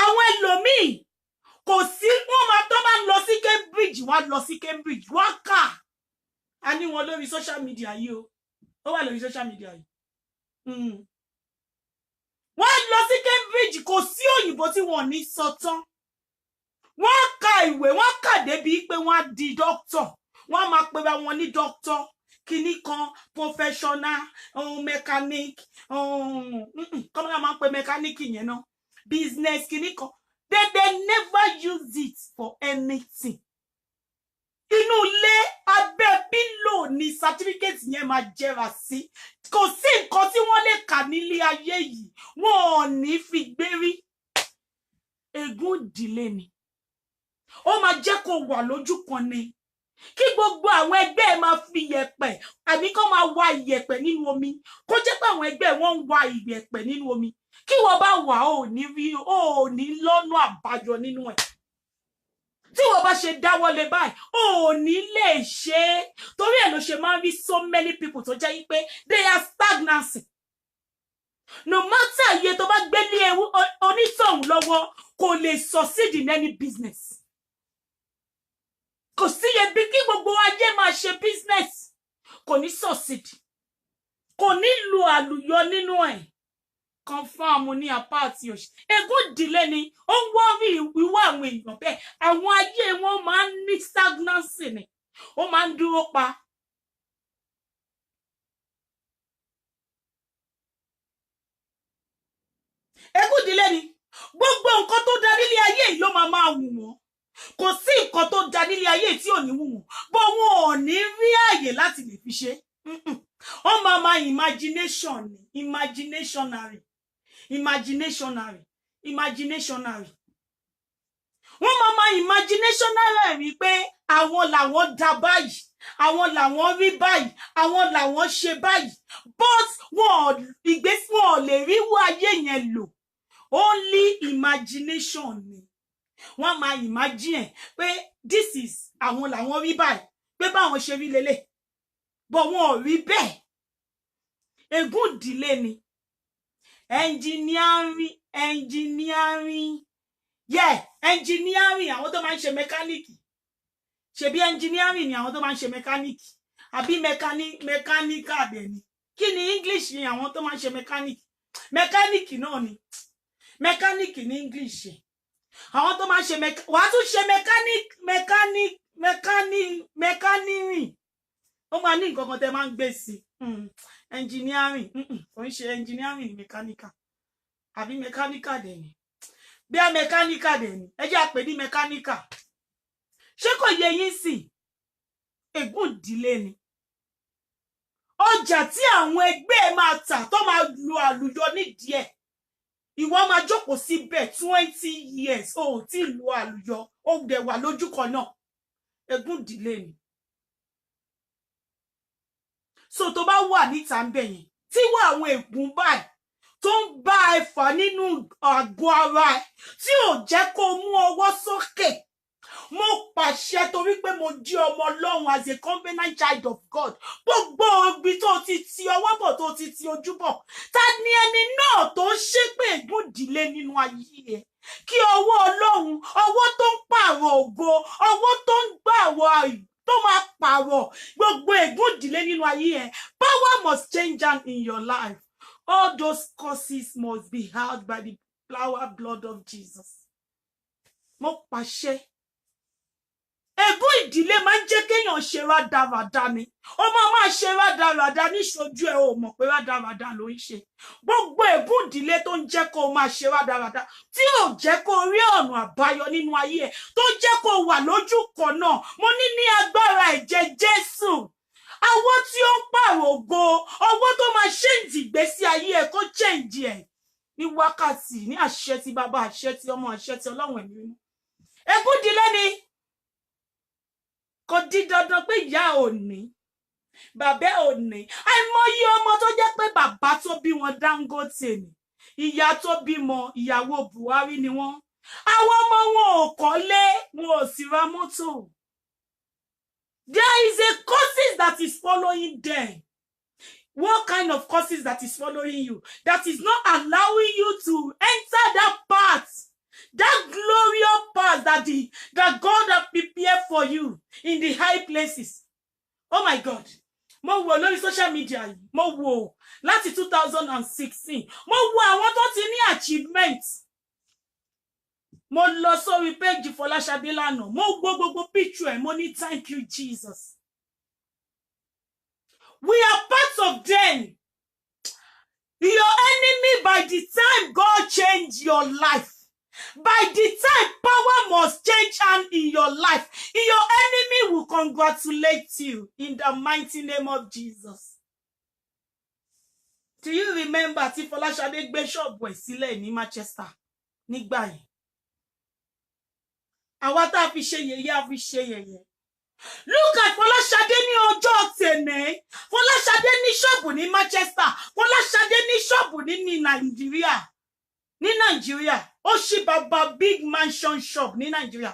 Àwọn ẹlòmíì kò sí, wọ́n máa tó máa lọ sí Cambridge, wọ́n lọ sí Cambridge, wọ́n kà. A ní wọn lórí social media yìí o. Ó wà lórí social media yìí. Wọ́n lọ sí Cambridge, kò sí òyìnbó tí wọ́n ní sọ tán. Wọ́n ka ìwé, wọ́n kà débi pé wọ́n di doctor. Wọ́n máa pera wọn ní doctor, kíní kan, professional, mechanic, kọ́mọ́nà máa ń pe mechanic yẹn náà, business kíní kan. They never use it for anything. Inú ilé abẹ́ pílò ni certificate yẹn máa jẹ́ra sí. Kò sí nǹkan tí wọ́n lè kà nílé ayé yìí, wọn ò ní fi gbérí. Ègún ìdílé ni. Ó máa jẹ́ kó wà lójú kan ni. Kí gbogbo àwọn ẹgbẹ́ ẹ máa fi iyẹ̀pẹ̀, àbí kó máa wa iyẹ̀pẹ̀ nínú omi. Kó jẹ́ pé àwọn ẹgbẹ́ wọn ń wa iyẹ̀pẹ̀ nínú omi. Kí wọ́n bá wà ó ní lọ́nà àbáyọ nínú ẹ̀. Tí wọ́n bá ṣe dáwọ́lé báyìí, ó ní lè ṣe é. Torí ẹ̀ ló ṣe máa ń rí so many people tó jẹ́ pé they are stagnancy. No matter iye tó bá gbé ní onítọ̀hún lọ́wọ́, kò lè succeed in any business. Kò sí ebi kí gbogbo ayé máa ṣe business, kò ní succeed. Kò ní lu àlùyọ nínú ẹ̀. Confirm ní apáàtì òṣì. Ègún ìdílé ni ó ń wọ́rí ìwà àwọn èèyàn bẹ́ẹ̀. Àwọn ayé wọn máa ń ní stagnancy ni. Ó máa ń dúró pa. Ègún ìdílé ni. Gbogbo nǹkan tó dá nílé ayé yìí ló máa wù wọ́n. Kò sí nǹkan tó dá nílé ayé tí ò ní wù wọ́n. Bó wọn ò ní rí àyè láti lè fi ṣe. Ó máa imagination ni. Imaginationary. Wọ́n máa imaginationary rí pé àwọn làwọn dá báyìí, àwọn làwọn rí báyìí, àwọn làwọn ṣe báyìí. But wọn ò lè rí wá ayé yẹn lò. Only imagination ni. Wọ́n máa imagine pé this is àwọn làwọn rí báyìí, pé báwọn ṣe rí lélẹ̀. But wọn ò rí bẹ́ẹ̀. Ègún ìdílé ni. Engineering. Yeah, engineering, àwọn tó máa ń ṣe mẹkáníìkì. Ṣebí engineering ni àwọn tó máa ń ṣe mẹkáníìkì. Àbí mẹkáníkà dẹ̀ ni. Kí ni English ni àwọn tó máa ń ṣe mẹkáníìkì? Mẹkáníìkì náà ni. Mẹkáníìkì ní English. Àwọn tó máa ń ṣe wà á tún ṣe mẹkáníìrìn. Ó máa ní nǹkan kan tẹ́ máa ń gbé sí. Engineering. Kò ń ṣe engineering ni mẹkáníkà. Àbí mẹkáníkà dẹ̀ ni. Bí a mẹkáníkà dẹ̀ ni. Ẹ jẹ́ àpè ní mẹkáníkà. Ṣé kò yé yín sí? Ègún ìdílé ni. Ọjà tí àwọn ẹgbẹ́ máa tà tó máa lu àlùyọ nídìí ẹ̀. ìwọ máa jókòó síbẹ̀ 20 years ó ti lu àlùyọ ó dẹ̀ wà lójú kan náà ègún ìdílé ni. So tó bá wà níta ń bẹ̀ yẹn tí wọ́n àwọn ègún báyìí tó ń bá ẹ fà nínú àgọ́ ara ẹ tí ò jẹ́ kó mú ọwọ́ sókè, mo pàṣẹ torí pé mo jí ọmọ Ọlọ́run as a covenant child of God, gbogbo ibi tó ti ti ọwọ́ bọ̀ tó ti ti ojú bọ̀, ta ni ẹni náà tó ń ṣépè ègún ìdílé nínú ayé ẹ? Kí ọwọ́ Ọlọ́run, ọwọ́ tó ń pààrọ̀ ògo, ọwọ́ tó ń gbàwọ̀ tó máa pààrọ̀ gbogbo ègún ìdílé nínú ayé ẹ, power must change hand in your life. All those curses must be held by the blood of Jesus. Mo pàṣẹ. Ègún ìdílé máa ń jẹ́ kéèyàn ṣe rádaràda ni. Ó máa ṣe rádaràda níṣojú ẹ ò mọ̀ pé rádaràda ló ń ṣe. Gbogbo ègún ìdílé tó ń jẹ́ kó máa ṣe rádaràda, tí ò jẹ́ kó rí ọ̀nà àbáyọ nínú ayé ẹ, tó jẹ́ kó wà lójú kan náà, mo ní agbára ẹ̀jẹ̀ Jésù. Ọwọ́ tí ó ń pààrọ̀ ògo, ọwọ́ tó máa ṣéǹjì ìgbésí ayé ẹ kó ṣéǹjì ẹ ní wákàtí, ní àṣẹ ti bàbá, àṣẹ ti ọmọ, àṣẹ ti Ọlọ́run ẹ̀mí mímọ́. Ègún ìdílé ni. Kò di dandan pé ìyá ò ní, bàbá ò ní. Àìmọye ọmọ tó jẹ́ pé bàbá tó bí wọn Dangote ni, ìyá tó bímọ ìyàwó Buhari ni wọ́n. Àwọn ọmọ wọn ò kọ́lé, wọn ò sì ra mọ́tò. There is a curses that is following them. What kind of curses that is following you? That is not allowing you to enter that path, that glorious path that God has prepared for you in the high places. Oh my God. Mo wo lórí social media yìí, mo wo láti 2016. Mo wo àwọn tó ti ní achievement. Mo lọ sórí page Fọláṣadé lánàá. Mo gbogbo picture ẹ̀, mo ní thank you Jesus. We are part of them. Your enemy, by the time God change your life, by the time power must change hand in your life, your enemy will congratulate you in the mighty name of Jesus. Do you remember tí Fọláṣadé gbé ṣọ́ọ̀bù ẹ̀ sílẹ̀ ní Manchester nígbà yẹn? Àwa tá fi ṣe yẹ̀yẹ́ a fi ṣe yẹ̀yẹ́. Look at Fọláṣadé ní ọjọ́ tèmi. Fọláṣadé ní ṣọ́ọ̀bù ní Manchester. Fọláṣadé ní ṣọ́ọ̀bù ní Nàìjíríà. Ní Nàìjíríà. Ó ṣí bàbá big mansion shop ní Nàìjíríà.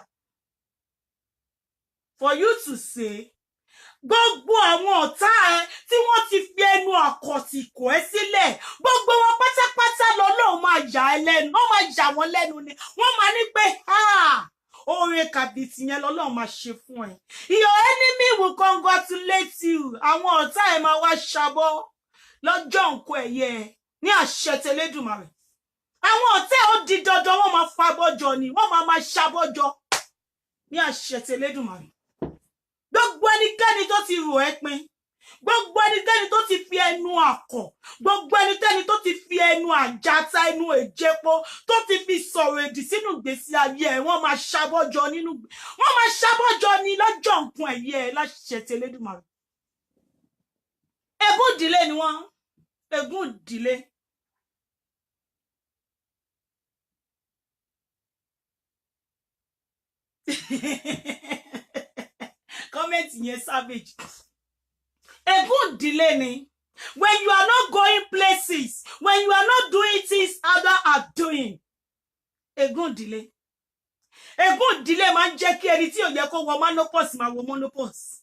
For you to say, gbogbo àwọn ọ̀tá ẹ tí wọ́n ti fi ẹnu àkọ̀tìkọ̀ ẹ sílẹ̀, gbogbo wọn pátápátá lọ́lọ́run máa yà ẹ́ lẹ́nu. Wọ́n máa yà wọ́n lẹ́nu ni. Wọ́n máa ní pé, oore kàbìtì yẹn lọ́lọ́run máa ṣe fún ẹ. Your enemy will congratulate you. Àwọn ọ̀tá ẹ máa wá ṣabọ́ lọ́jọ́ nǹkan ẹ̀yẹ ní àṣẹ tẹlẹ́dùmarè. Àwọn ọ̀tá ẹ ó di dandan, wọ́n máa fabọ́jọ ni, wọ́n máa ṣabọ́jọ ní àṣẹ tẹlẹ́dùmarè. Gbogbo ẹnikẹ́ni tó ti rò ẹ́ pin, gbogbo ẹnikẹ́ni tó ti fi ẹnu àkọ̀, gbogbo ẹnikẹ́ni tó ti fi ẹnu àjàta, ẹnu èjèpo, tó ti fi sọ̀rọ̀ èdì sínú ìgbésí ayé ẹ̀, wọ́n máa ṣabọ́jọ nínú, wọ́n máa ṣabọ́jọ ní lọ́jọ́ nǹkan ẹ̀yẹ ẹ̀ láṣẹ tẹlẹ́dùmarè. Ègún ìdílé ni wọ́n, ègún ìdílé. Comment yẹn savage. Ègún ìdílé ni. When you are not going places, when you are not doing things others are doing. Ègún ìdílé. Ègún ìdílé máa ń jẹ́ kí ẹni tí ò yẹ kó wọ menopause máa wọ menopause.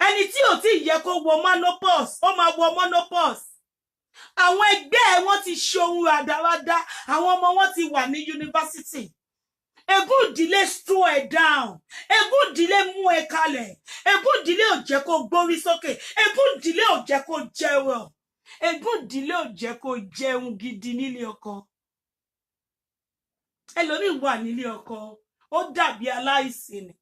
Ẹni tí ò tí yẹ kó wọ menopause, ó máa wọ menopause. Àwọn ẹgbẹ́ ẹ̀ wọ́n ti ṣohun rádaràda, àwọn ọmọ wọn ti wà ní yunifásítì. Ègún ìdílé slow ẹ down. Ègún ìdílé mú ẹ kalẹ̀. Ègún ìdílé ò jẹ́ kó gbórí sókè. Ègún ìdílé ò jẹ́ kó jẹun. Ègún ìdílé ò jẹ́ kó jẹun gidi nílé ọkọ. Ẹlòmíì wà nílé ọkọ, ó dàbí aláìsí ni.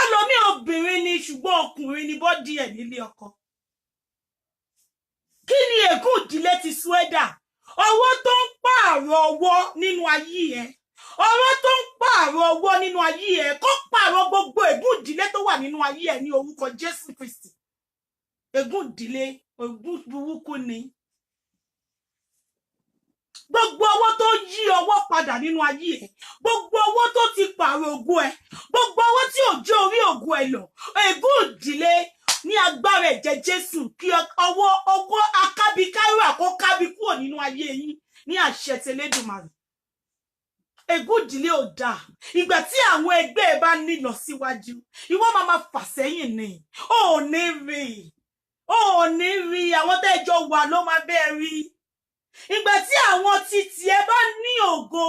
Ẹlòmíì obìnrin ni ṣùgbọ́n ọkùnrin ni bọ́dí ẹ̀ nílé ọkọ. Kí ni ègún ìdílé ti swẹ́dà? Ọwọ́ tó ń pààrọ̀ ọwọ́ nínú ayé ẹ̀. Ọwọ́ tó ń pààrọ̀ ọwọ́ nínú ayé ẹ̀, kó pààrọ̀ gbogbo ègún ìdílé tó wà nínú ayé ẹ̀ ní orúkọ Jésù Kristi. Ègún ìdílé, ègún burúkú ni. gbogbo ọwọ́ tó yí ọwọ́ padà nínú ayé ẹ̀, gbogbo ọwọ́ tó ti pààrọ̀ ògo ẹ̀, gbogbo ọwọ́ tí ò jẹ́ orí ògo ẹ̀ lọ, ègún ìdílé ní agbára ẹ̀jẹ̀ Jésù kí ọwọ́ akábíkárà kó kábí kúrò nínú ayé yín ní àṣẹ tẹlẹ́dùmarè. Ègún ìdílé ò dáa. Ìgbà tí àwọn ẹgbẹ́ ẹ bá ní lọ síwájú, ìwọ máa fà sẹ́yìn ni. Ò ní rí àwọn tẹ́jọ wà ló máa bẹ́ẹ̀ rí. Ìgbà tí àwọn títí ẹ bá ní ògo,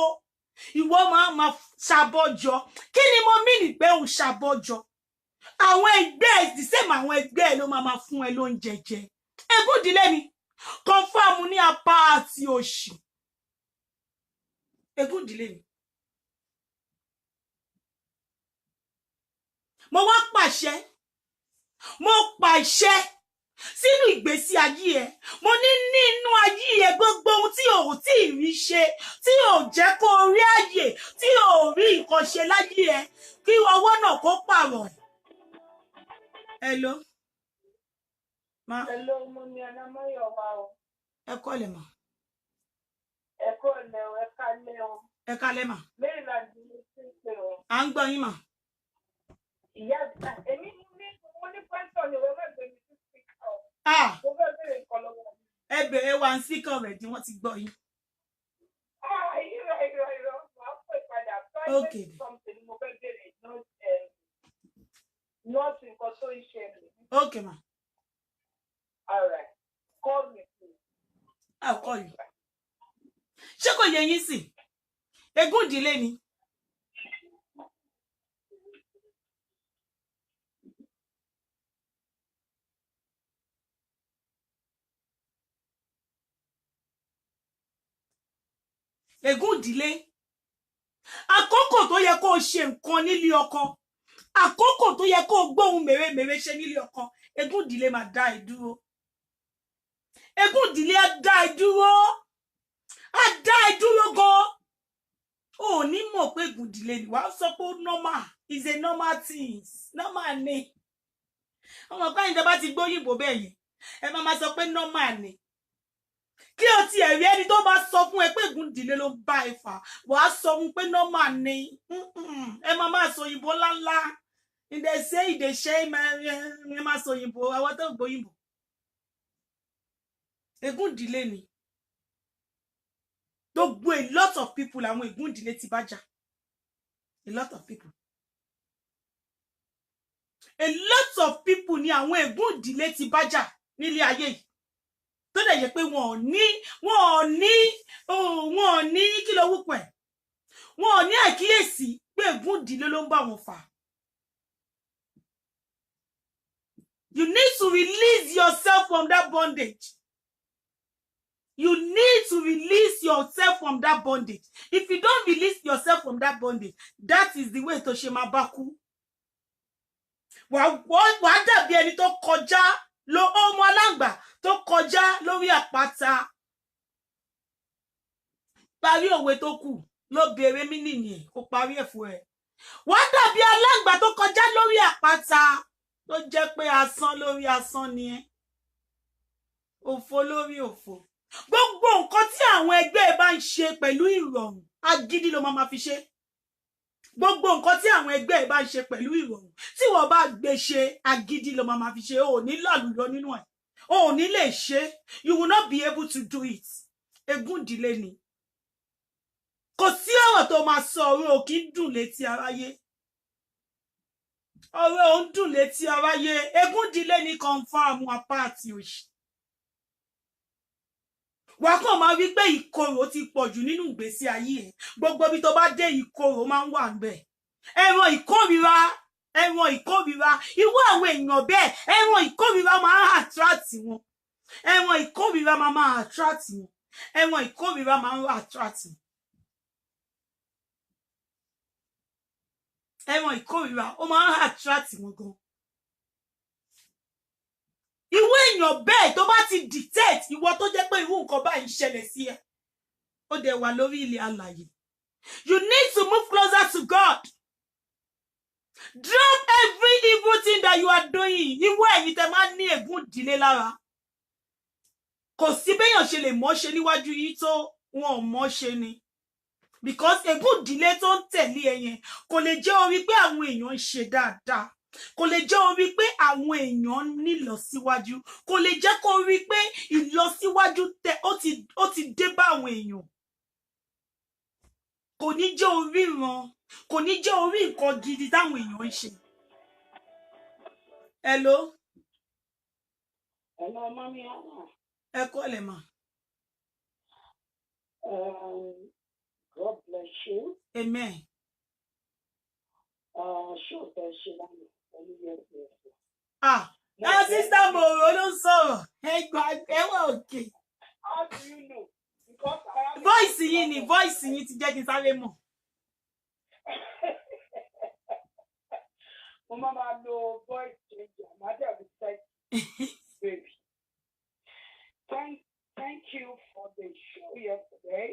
ìwọ máa ṣàbọ̀jọ. Kí ni mo mí ní pé òun ṣàbọ̀jọ? Àwọn ẹgbẹ́ ẹ the same àwọn ẹgbẹ́ ẹ ló máa fún ẹ lóúnjẹ jẹ. Ègún ìdílé ni confirm ní apá àti òṣì. Ègún ìdílé ni. Mo wá pàṣẹ sínú ìgbésí ayé ẹ. Mo ní nínú ayé ẹ gbogbo ohun tí ò tí ì rí ṣe, tí ò jẹ́ kó rí àyè, tí ò rí nǹkan ṣe láyé ẹ, kí ọwọ́ náà kó pààrọ̀ ẹ̀. Hello ma. Hello, mo ní Anamáyọ̀ wa o. Ẹ kọ́lẹ̀ ma. Ẹ kọ́lẹ̀ o, ẹ kálẹ̀ o. Ẹ kálẹ̀ ma. Maryland ni ti ń pè o. À ń gbọ́ yín ma. Ìyá èmi mo ní pẹ́ńtọ̀ ni wọ́n fẹ́ gbé mi sí síkà o. Mo fẹ́ bèrè nǹkan lọ́wọ́ mi. Ẹ bèrè wa ń síkà rẹ̀ tí wọ́n ti gbọ́ yín. Irọ́. Màá pè padà. Okay. Something mo fẹ́ bèrè not nǹkan tó ń ṣẹlẹ̀. Okay ma. All right. Call me please. I'll call you. Ṣé kò yẹ yín sí? Ègún ìdílé ni. Ègún ìdílé. Àkókò tó yẹ kó ṣe nǹkan nílé ọkọ, àkókò tó yẹ kó gbóhùn mèremère ṣe nílé ọkọ, ègún ìdílé máa dá ẹ dúró. Ègún ìdílé á dá ẹ dúró. Á dá ẹ dúró gan. Ó ní mọ̀ pé ègún ìdílé ni wàá sọ pé normal is a normal thing. Normal ni. Ọmọ kan ìjọba ti gbóyìnbó bẹ́ẹ̀ yẹn. Ẹ máa sọ pé normal ni. Kí o ti ẹ̀rí ẹni tó bá sọ fún ẹ pé ègún ìdílé ló bá ẹ fà, wàá sọ fún pé normal ni. Ẹ máa sọ òyìnbó ńláńlá. Ìdè máa sọ òyìnbó àwọn tó gbóyìnbó. Ègún ìdílé ni. Gbogbo a lot of people àwọn ègún ìdílé ti bá jà. A lot of people. A lot of people ni àwọn ègún ìdílé ti bá jà nílé ayé yìí. Tó dẹ̀ yẹ pé wọn ò ní kí ló wúpọ̀ ẹ̀. Wọn ò ní àkíyèsí pé ègún ìdílé ló ń bá wọn fà. You need to release yourself from that bondage. You need to release yourself from that bondage. If you don't release yourself from that bondage, that is the way to ṣe máa bá kú. Wàá dàbí ẹni tó kọjá ọmọ aláǹgbá tó kọjá lórí àpáta. Parí òwe tó kù ló bèrè mí nìyẹn kó parí ẹ̀ fún ẹ. Wàá dàbí aláǹgbá tó kọjá lórí àpáta tó jẹ́ pé asán lórí asán ni ẹ́. Òfò lórí òfò. Gbogbo nǹkan tí àwọn ẹgbẹ́ bá ń ṣe pẹ̀lú ìrọ̀rùn, agídí ló máa fi ṣe. Gbogbo nǹkan tí àwọn ẹgbẹ́ bá ń ṣe pẹ̀lú ìrọ̀rùn, tí wọ́n bá gbé ṣe, agídí ló máa fi ṣe. O ò ní lálùyọ nínú ẹ̀. O ò ní lè ṣe. You will not be able to do it. Ègún ìdílé ni. Kò sí ọ̀rọ̀ tó máa sọ ọ̀rọ̀ ò kí ń dùn létí aráyé. Ọ̀rọ̀ ò ń dùn létí aráyé. Ègún ìdílé ni confirm apá àti òṣì. Wàá kàn máa rí pé ìkorò ti pọ̀ jù nínú ìgbésí ayé ẹ̀. Gbogbo ibi tó bá dé ìkorò máa ń wà ńbẹ̀. Ẹran ìkórìíra, irú àwọn èèyàn bẹ́ẹ̀, ẹran ìkórìíra máa ń attract wọn. Ẹran ìkórìíra máa attract wọn. Ẹran ìkórìíra máa ń attract wọn. Ẹran ìkórìíra ó máa ń attract wọn gan. Irú èèyàn bẹ́ẹ̀ tó bá ti dictate ìwọ tó jẹ́ pé irú nǹkan báyìí ṣẹlẹ̀ sí ẹ, ó dẹ̀ wà lórí ilẹ̀ alààyè. You need to move closer to God. Drop every evil thing that you are doing. Ìwọ ẹ̀yin tẹ́ máa ní ègún ìdílé lára. Kò sí béèyàn ṣe lè mọ̀ ṣe níwájú yín tó wọn ò mọ̀ ṣe ni because ègún ìdílé tó ń tẹ̀lé ẹ yẹn kò lè jẹ́ orí pé àwọn èèyàn ń ṣe dáadáa, kò lè jẹ́ orí pé àwọn èèyàn nílọsíwájú, kò lè jẹ́ kó rí pé ìlọsíwájú ó ti dé bá àwọn èèyàn, kò ní jẹ́ orí ran, kò ní jẹ́ orí nǹkan gidi táwọn èèyàn ń ṣe. Hello. Hello, Mommy Anna. Ẹ kọ́lẹ̀ mà. God bless you. Amen. Sure, there's Shilani. Sister Moro ló ń sọ̀rọ̀. Ẹ wà òkè. How do you know? Because I have Voice yín ni, voice yín ti jẹ́ kí n sáré mọ̀. Mama no voice changer. Mother will say, baby. Thank you for the show yesterday.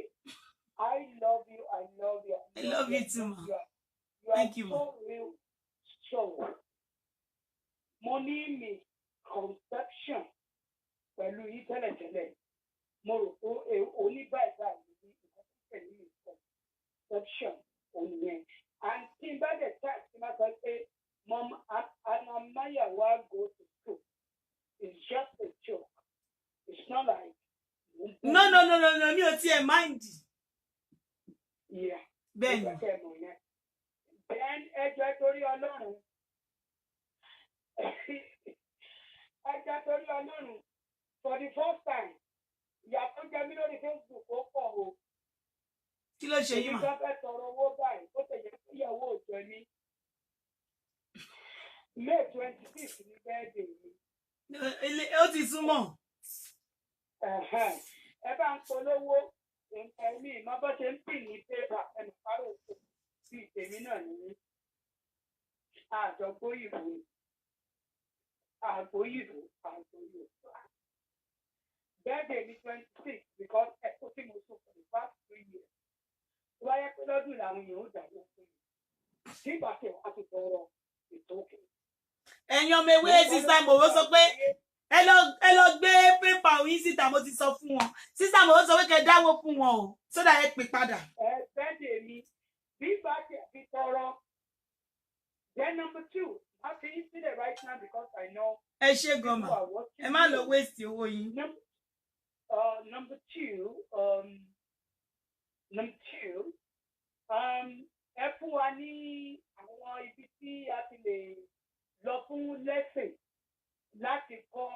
I love you. I love you. I love you too, ma. Thank you, so real. So, money misconception. Pẹ̀lú ìtẹ́lẹ̀tẹ́lẹ̀, mo rò pé oníbàìbà yìí pẹ̀lú misconception òun yẹn. And tí n bá dẹ̀ try tí máa sọ pé Mom Anamayawa go to school. It's just a joke. It's not like. No, mi ò tiẹ̀ mind. Yeah. Ben. Then ẹjọ́ torí Ọlọ́run. Ẹjọ́ torí Ọlọ́run. For the first time, ìyàtọ̀ jẹ́ mi lórí Facebook ó pọ̀ o. Kí ló ṣe yín mà? Èmi kan fẹ́ tọrọ owó báyìí, ó tẹ̀yẹ kí ìyàwó òjò ní. May 26 ní birthday mi. Ó ti súnmọ́. Ẹ bá ń polówó ẹ̀mí ìmọ̀ bó ṣe ń pè ní pépà ẹnu párò òkú bí ìtẹ̀mí náà ní àjọgbóyìnbó ni. Àgbóyìnbó. Birthday mi 26 because ẹ̀kọ́ tí mo sùn for the past 3 years. Wáyé pé lọ́dún làwọn èèyàn ó dàgbà fún mi. Tí ìgbà tí wọ́n á ti tọrọ ètò òkè. Ẹ̀yin ọmọ ewé Sister Moro sọ pé ẹ lọ gbé pépà yín síta, mo ti sọ fún wọn. Sister Moro sọ pé kẹ́ dáwó fún wọn o sódà ẹ pè padà. Birthday mi bí ìgbà tí a ti tọrọ. Then number 2, I can see it right now because I know. Ẹ ṣé gan mà. Ẹ má lọ waste owó yín. Number two, ẹ fún wa ní àwọn ibi tí a ti lè lọ fún lesson láti kọ́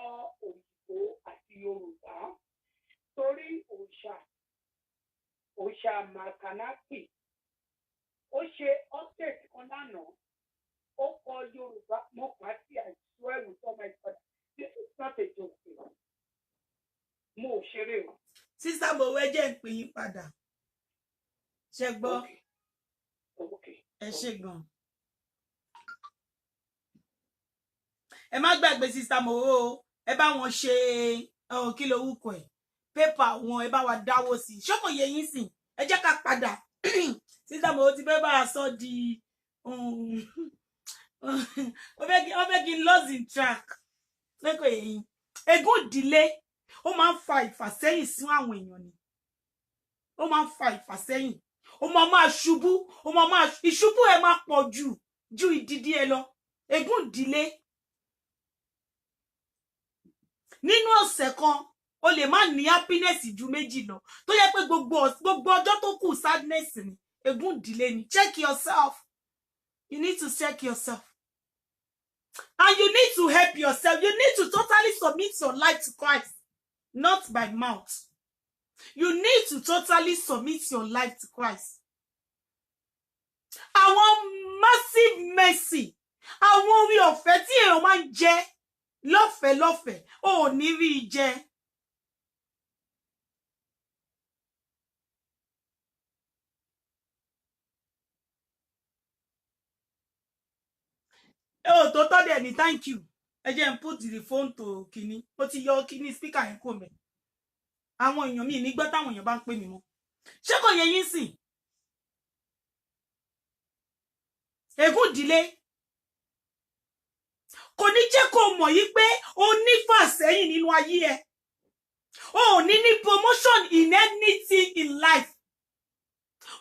òyìnbó àti Yorùbá torí òòṣà Makanaki ó ṣe update kan lánàá ó kọ Yorùbá mo pàtí àìsàn ẹ̀rù tó máa padà. This is not a joke. Mo ò ṣeré o. Sister Moro ẹ jẹ́ ń pè yín padà. Ṣé gbọ́? Ẹ ṣé gan. Ẹ má gbàgbé Sister Moro o. Ẹ bá wọn ṣe kí ló wúkọ ẹ̀. Pépà wọn ẹ bá wa dáwó sí. Ṣé kò yẹ yín sìn? Ẹ jẹ́ ká padà. Sister Moro ti fẹ́ bá a sọ di ó fẹ́ kí n lost in track. Lẹ́kọ̀ọ́ yẹ yín. Ègún ìdílé ó máa ń fa ìfàsẹ́yìn sí àwọn èèyàn ni. Ó máa ń fa ìfàsẹ́yìn. Ó máa ṣubú. Ìṣubú ẹ máa pọ̀ ju ìdìdí ẹ lọ. Ègún ìdílé. Nínú ọ̀sẹ̀ kan o lè má ní happiness ju méjì lọ. Tó yẹ pé gbogbo ọjọ́ tó kù sadness ni. Ègún ìdílé ni. Check yourself. You need to check yourself. And you need to help yourself. You need to totally submit your life to Christ. Not by mouth. You need to totally submit your life to Christ. Àwọn massive mercy. Àwọn orí ọ̀fẹ́ tí èèyàn máa ń jẹ lọ́fẹ̀ẹ́ ò ní rí jẹ. Tó tọ́ dẹ̀ ní thank you. Ẹ jẹ́ n put the phone to kini. Ó ti yọ kini speaker yẹn kò mẹ́. Àwọn èèyàn mi ní gbọ́ táwọn èèyàn bá ń pè mí mọ́. Ṣé kò yẹ yín sìn? Ègún ìdílé. Kò ní jẹ́ kó mọ̀ yí pé ó ní fàsẹ́yìn nínú ayé ẹ. Oh, need promotion in anything in life.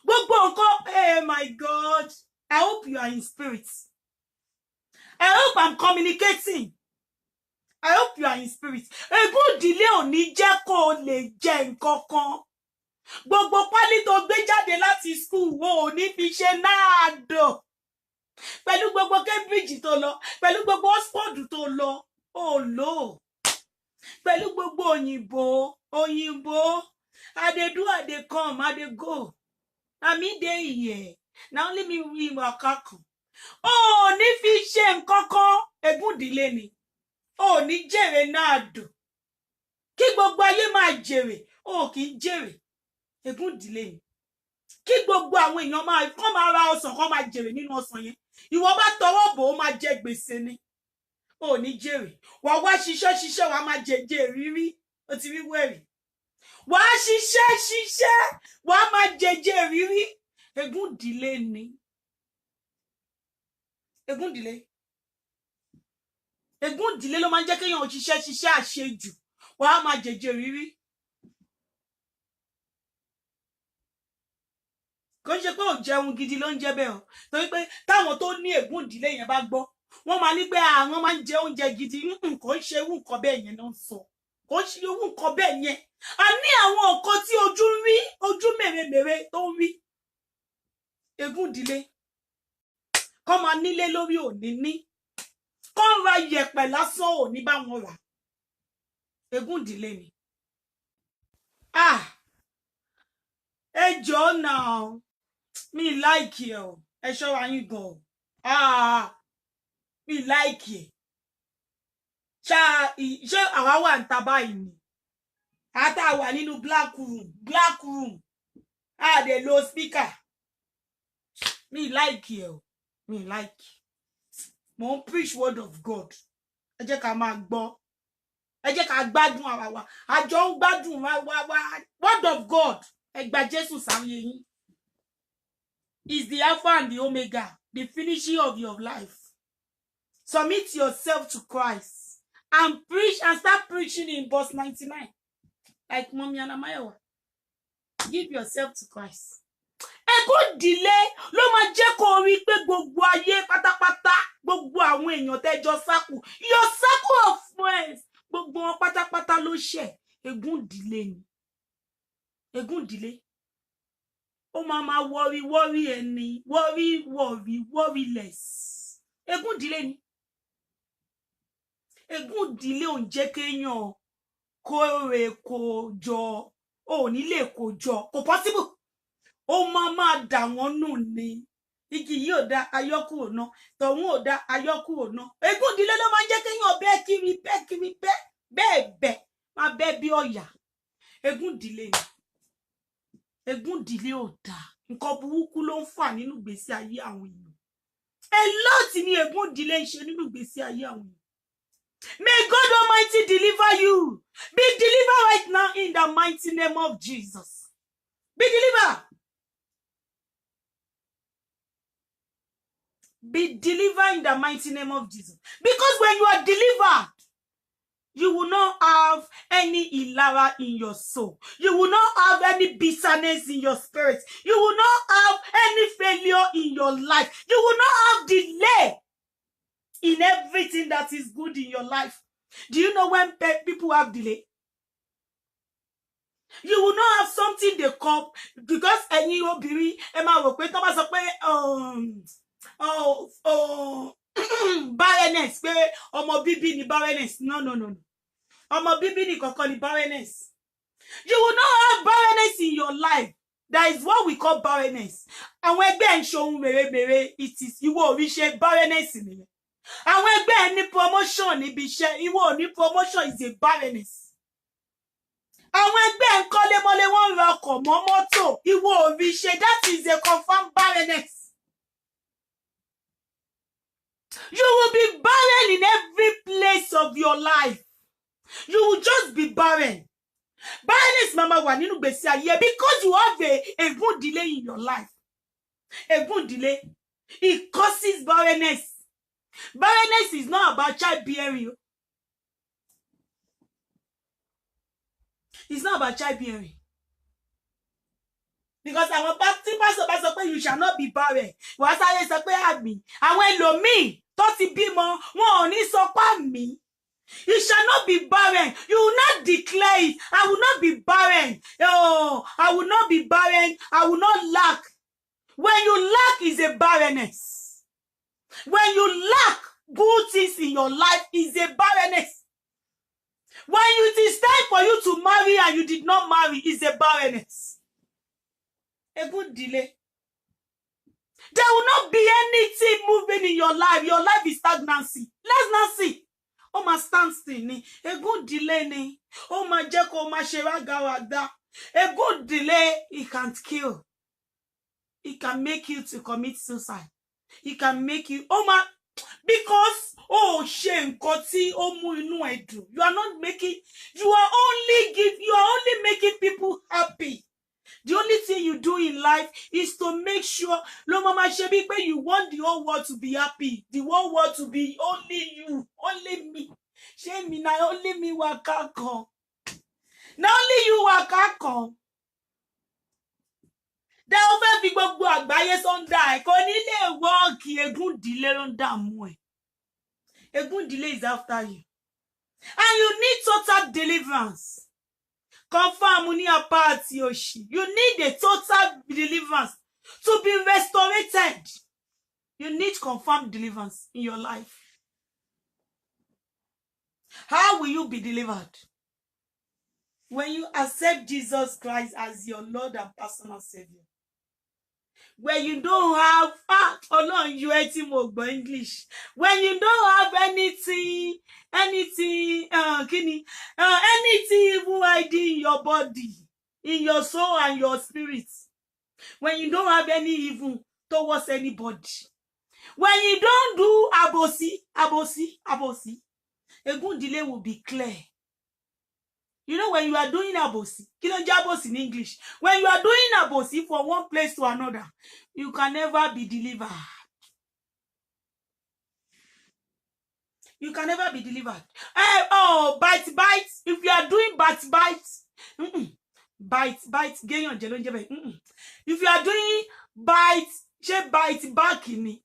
Oh my God. I hope you are in spirit. I hope I'm communicating. I hope you are in spirit. Ègún ìdílé ò ní jẹ́ kó lè jẹ nǹkan kan. Gbogbo pálí tó gbé jáde láti school wo ò ní fi ṣe náàdò. Pẹ̀lú gbogbo Cambridge tó lọ, pẹ̀lú gbogbo Oxford tó lọ, ó lò. Pẹ̀lú gbogbo òyìnbó, I dey do, I dey come, I dey go. Na me dey here. Na only me we waka come. Ó ní fi ṣe nǹkan kan. Ègún ìdílé ni. Ó ní jèrè náàdò. Kí gbogbo ayé máa jèrè, ó kì í jèrè. Ègún ìdílé ni. Kí gbogbo àwọn èèyàn kàn máa ra ọsàn kàn máa jèrè nínú ọsàn yẹn. Ìwọ bá tọwọ́ bò ó máa jẹ gbèsè ni. Ó ní jèrè. Wà wá ṣiṣẹ́ wà máa jẹjẹ rírí. Ó ti rí wẹ̀rì. Wà á ṣiṣẹ́ wà máa jẹjẹ rírí. Ègún ìdílé ni. Ègún ìdílé. Ègún ìdílé ló máa ń jẹ́ kéèyàn ṣiṣẹ́ àṣejù. Wà á máa jẹjẹ rírí. Kò ṣe pé ò jẹun gidi ló ń jẹ bẹ́ẹ̀ o. Torí pé táwọn tó ní ègún ìdílé yẹn bá gbọ́, wọ́n máa ní pé àwọn máa ń jẹ oúnjẹ gidi. Kò ń ṣe irú nǹkan bẹ́ẹ̀ yẹn ló ń sọ. Kò ń ṣe irú nǹkan bẹ́ẹ̀ yẹn. A ní àwọn nǹkan tí ojú ń rí, ojú mèremère tó ń rí. Ègún ìdílé. Kọ́ máa nílé lórí òní ní. Kọ́ ń ra yẹ̀pẹ̀ lásán òní bá wọn rà. Ègún ìdílé ni. Ẹ jọ̀ọ́ náà. Mi like ẹ o. Ẹ ṣọ́ra yín gan o. Mi like ẹ. Ṣé àwa wà ń ta báyìí ni? Ata wà nínú black room. A dẹ̀ lo speaker. Mi like ẹ o. Mi like. Mo ń preach word of God. Ẹ jẹ́ ká máa gbọ́. Ẹ jẹ́ ká gbádùn ara wa. Àjọ ń gbádùn wa. Word of God. Ẹ gba Jésù sáyé yín. Is the Alpha and the Omega, the finishing of your life. Submit yourself to Christ and preach and start preaching in verse 99. Like Mommy Anamayawa. Give yourself to Christ. Ègún ìdílé ló máa jẹ́ kó rí pé gbogbo ayé pátápátá, gbogbo àwọn èèyàn tẹ́jọ sákù, your circle of friends, gbogbo wọn pátápátá ló ṣẹ̀. Ègún ìdílé ni. Ègún ìdílé. Ó máa worry ẹni, worryless. Ègún ìdílé ni. Ègún ìdílé ò ń jẹ́ kéèyàn kórè kó jọ, ò ní lè kó jọ, kò possible. Ó máa dà wọ́n nù ni. Igi yìí ò dá ayọ́kúrò náà, tọ̀hún ò dá ayọ́kúrò náà. Ègún ìdílé ló máa ń jẹ́ kéèyàn bẹ́ẹ̀ kiri bẹ́ẹ̀ máa bẹ́ bí ọ̀yà. Ègún ìdílé ni. Ègún ìdílé ò dáa. Nǹkan burúkú ló ń fà nínú ìgbésí ayé àwọn èèyàn. A lot ni ègún ìdílé ń ṣe nínú ìgbésí ayé àwọn èèyàn. May God Almighty deliver you. Be delivered right now in the mighty name of Jesus. Be delivered. Be delivered in the mighty name of Jesus. Because when you are delivered, you will not have any ilara in your soul. You will not have any bitterness in your spirit. You will not have any failure in your life. You will not have delay in everything that is good in your life. Do you know when people have delay? You will not have something they call, because ẹ̀yin obìnrin ẹ máa rò pé tó bá sọ pé barrenness, pé ọmọ bíbí ni barrenness. No. Ọmọ bíbí ni kọ̀ọ̀kan ni barrenness. You will not have barrenness in your life. That is what we call barrenness. Àwọn ẹgbẹ́ ń ṣohun mèremère, it is ìwọ ò rí ṣe barrenness nìyẹn. Àwọn ẹgbẹ́ ní promotion níbi iṣẹ́, ìwọ ò ní promotion, is a barrenness. Àwọn ẹgbẹ́ ń kọ́lé mọ́lé, wọ́n ń ra ọkọ̀ mọ́ mọ́tò, ìwọ ò rí ṣe, that is a confirmed barrenness. You will be barren in every place of your life. You will just be barren. Barrenness mama wà nínú gbèsè ayé because you have a good delay in your life. A good delay. It causes barrenness. Barrenness is not about childbearing. It's not about childbearing. Because àwọn tí pásọ̀ bá sọ pé you shall not be barren. Wàá sáré sọ pé àmì. Àwọn ẹlòmíì tó ti bímọ wọn ò ní sọ pé àmì. You shall not be barren. You will not declare it. I will not be barren. Oh, I will not be barren. I will not lack. When you lack is a barrenness. When you lack good things in your life is a barrenness. When it is time for you to marry and you did not marry is a barrenness. A good delay. There will not be anything moving in your life. Your life is stagnancy. Let's not see. Oh, my stand still ni. A good delay ni. Oh, my jeko, my sheraga. A good delay, it can't kill. It can make you to commit suicide. It can make you, oh my, because, oh, shame, koti, oh, mu inu edu. You are not making, you are only making people happy. The only thing you do in life is to make sure, no mama shebi, you want the whole world to be happy. The whole world to be only you, only me. Shame na only me waka come. Na only you waka come. Dá o fẹ́ fi gbogbo àgbáyé sọ́ndà ẹ̀ kò nílé wọ́ọ̀kì ègún ìdílé ló ń dààmú ẹ̀. Ègún ìdílé is after you. And you need total deliverance. Confirm ní apá àti òṣì. You need a total deliverance to be restored. You need confirmed deliverance in your life. How will you be delivered? When you accept Jesus Christ as your Lord and personal Savior. When you don't have English. When you don't have anything evil idea in your body, in your soul and your spirit. When you don't have any evil towards anybody. When you don't do abosi, a good delay will be clear. You know, when you are doing abosi, abosi in English. When you are doing abosi from one place to another, you can never be delivered. You can never be delivered. Bite. If you are doing bite. Gain your jello. If you are doing bite back in me.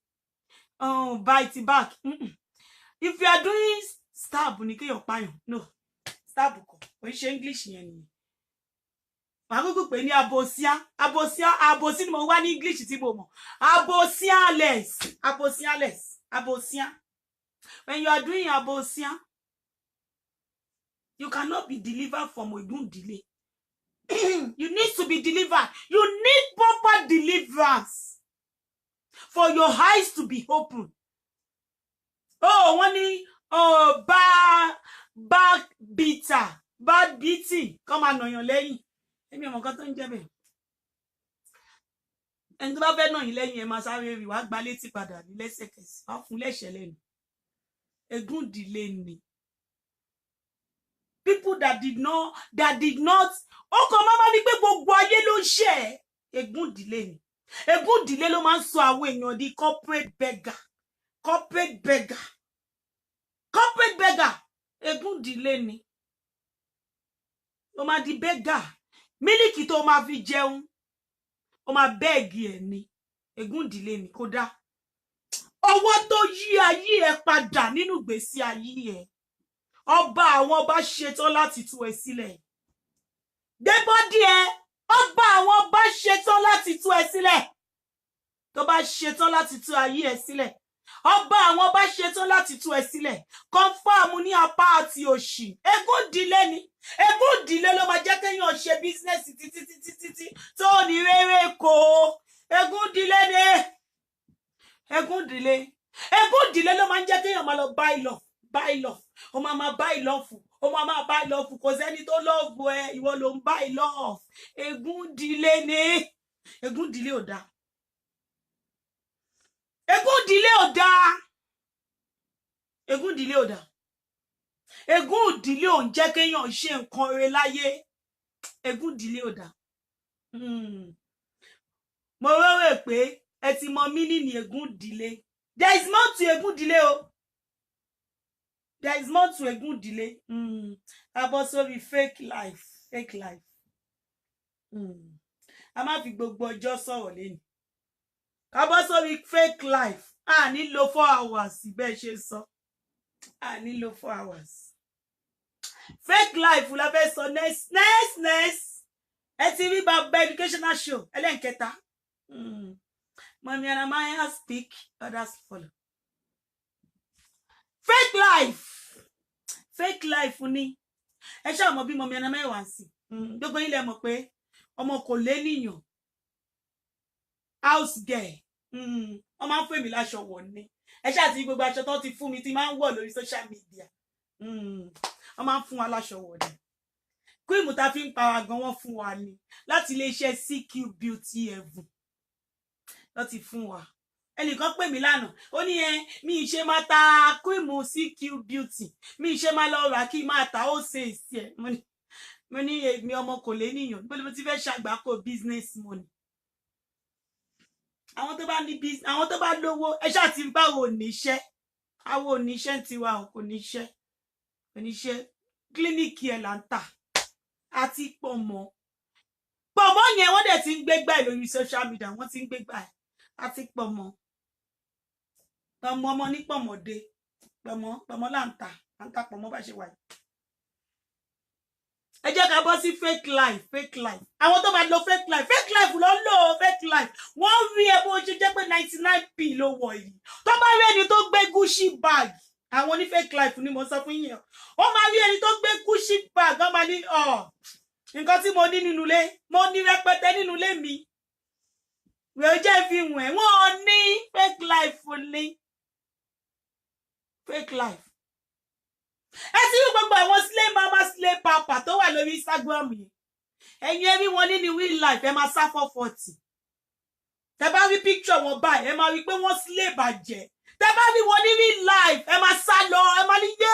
Bite back. If you are doing stab, no. Stab. English yẹn. Magugu pe ni abosia ni mo wá ní English tí mo mọ̀. Abosia. When you are doing abosia, you cannot be delivered from a good delay. You need to be delivered. You need proper deliverance for your eyes to be open. Oh, bad beating. Come on, no, you're laying. Emi mo kan tó ń jẹ́ bẹ́ẹ̀. Ẹni tó bá fẹ́ náà yín lẹ́yìn ẹ máa sáré rí wá gbá létí padà ní lẹ́sẹ̀kẹsẹ̀. Wá fún lẹ́sẹ̀ lẹ́nu. Ègún ìdílé ni. People that did not ọkọ mama ní pé gbogbo ayé ló ṣe ègún ìdílé ni. Ègún ìdílé ló máa ń sọ àwọn èèyàn di corporate beggar. Ègún ìdílé ni. Ó máa di beggar. Mílìkì tó máa fi jẹun. Ó máa bẹ́ẹ̀gì ẹ̀ ni. Ègún ìdílé ni kódà. Ọwọ́ tó yí ayé ẹ padà nínú ìgbésí ayé ẹ. Ọba àwọn ọba ṣetán láti tú ẹ sílẹ̀. Débọ́dí ẹ, ọba àwọn ọba ṣetán láti tú ẹ sílẹ̀. Tó bá ṣetán láti tú ayé ẹ sílẹ̀. Ọba àwọn ọba ṣetán láti tú ẹ sílẹ̀. Confirm ní apá àti òṣì. Ègún ìdílé ni. Ègún ìdílé ló máa jẹ́ kéèyàn ṣe business títí tó ní rere kò. Ègún ìdílé ni. Ègún ìdílé ló máa ń jẹ́ kéèyàn máa lọ buy love. O máa buy love. O máa buy love. Kò sẹ́ni tó love ẹ, ìwọ ló ń buy love. Ègún ìdílé ni. Ègún ìdílé ò dáa. Ègún ìdílé ò dáa. Ègún ìdílé ò dáa. Ègún ìdílé ò ń jẹ́ kéèyàn ṣe nǹkan rere láyé. Ègún ìdílé ò dáa. Mo rò pé ẹ ti mọ meaning ègún ìdílé. There is more to ègún ìdílé o. There is more to ègún ìdílé. About so we fake life. fake life. A máa fi gbogbo ọjọ́ sọ̀rọ̀ lẹ́nu. Ká bọ́ sórí fake life. A ní lo 4 hours bẹ́ẹ̀ ṣe sọ. A ní lo 4 hours. Fake life la fẹ́ sọ next. Ẹ ti rí bàbá educational show ẹlẹ́nkẹta. Mọ̀mí Anamaya speak, others follow. Fake life ni. Ẹ ṣáà mọ̀ bí Mọ̀mí Anamaya wà sí. Gbogbo yín lẹ mọ̀ pé ọmọ kò lé níyàn. House girl. Wọ́n máa ń fún èmi láṣọ wọ̀ ni. Ẹ ṣáà ti gbogbo aṣọ tó ti fún mi tí máa ń wọ̀ lórí social media. Wọ́n máa ń fún wa láṣọ wọ̀ ni. Cream tá fi ń para gan wọ́n fún wa ni. Láti iléeṣẹ́ CQ Beauty Heaven. Ló ti fún wa. Ẹnìkan pè mí lánàá. Ó ní mi ṣe máa ta cream CQ Beauty. Mi ṣe máa lọ rà kí máa ta ó ṣe èsì ẹ̀. Mo ní èmi ọmọ kò lé níyàn. Bó mo ti fẹ́ ṣàgbákò business money. Àwọn tó bá lówó ẹ ṣáà ti báwo níṣẹ́. Àwọn oníṣẹ́ tiwa ò kò níṣẹ́. Oníṣẹ́ kílíníìkì ẹ̀ là ń tà. Àti pọ̀mọ́ yẹn wọ́n dẹ̀ ti ń gbégbá ẹ̀ lórí social media. Wọ́n ti ń gbégbá ẹ̀. Àti pọ̀mọ́ ọmọ ní pọ̀mọ́dé pọ̀mọ́ là ń tà pọ̀mọ́ bá ṣe wà yìí. Ẹ jẹ́ ká bọ́ sí fake life. Àwọn tó máa lo fake life ló ń lò fake life. Wọ́n rí ẹ bó ṣe jẹ́ pé 99p ló wọ̀ yìí. Tó bá rí ẹni tó gbé Gucci bag, àwọn ní fake life ni mo sọ fún yín. Ó máa rí ẹni tó gbé Gucci bag, ó máa ní nǹkan tí mo ní nínú ilé, mo ní rẹpẹtẹ nínú ilé mi. Wọ́n jẹ́ fi wọ̀n ẹ̀, wọ́n ní fake life ní. Fake life. Ẹ ti rí gbogbo àwọn slay mama slay papa tó wà lórí Instagram yìí. Ẹ̀yin ẹ rí wọn ní real life ẹ máa sá 440. Tẹ́ bá rí picture wọn báyìí ẹ máa rí pé wọ́n slay bàjẹ́. Tẹ́ bá rí wọn ní real life ẹ máa sá lọ ẹ máa ní yé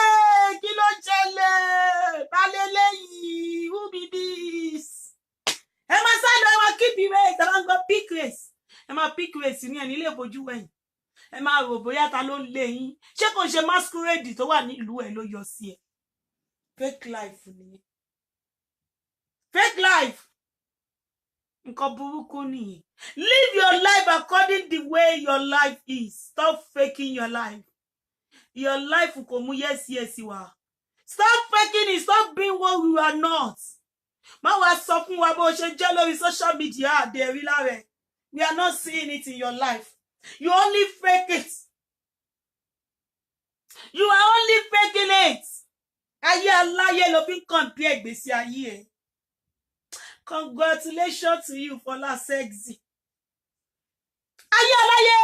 kí ló ṣẹlẹ̀ ta lélẹ́yìí who be this. Ẹ máa sá lọ ẹ máa keep race ẹ máa ń gbọ́ pick race. Ẹ máa pick race ní ẹni ilé ìbojú wẹ̀yìn. Ẹ máa rò bóyá ta ló lé yín. Ṣé kò ṣe masquerade tó wà nílùú ẹ ló yọ sí ẹ. Fake life nìyẹn. Fake life. Nǹkan burúkú nìyẹn. Live your life according the way your life is. Stop faking your life. Your life kò mú yes wá. Stop faking it. Stop being what you are not. Má wá sọ fún wa bó ṣe jẹ́ lórí social media àdérí lára. We are not seeing it in your life. You only fake it. You are only faking it. Ayé aláyé ló fi ń compare ìgbésí ayé ẹ. Congratulations to you, Fola Sexy. Ayé aláyé.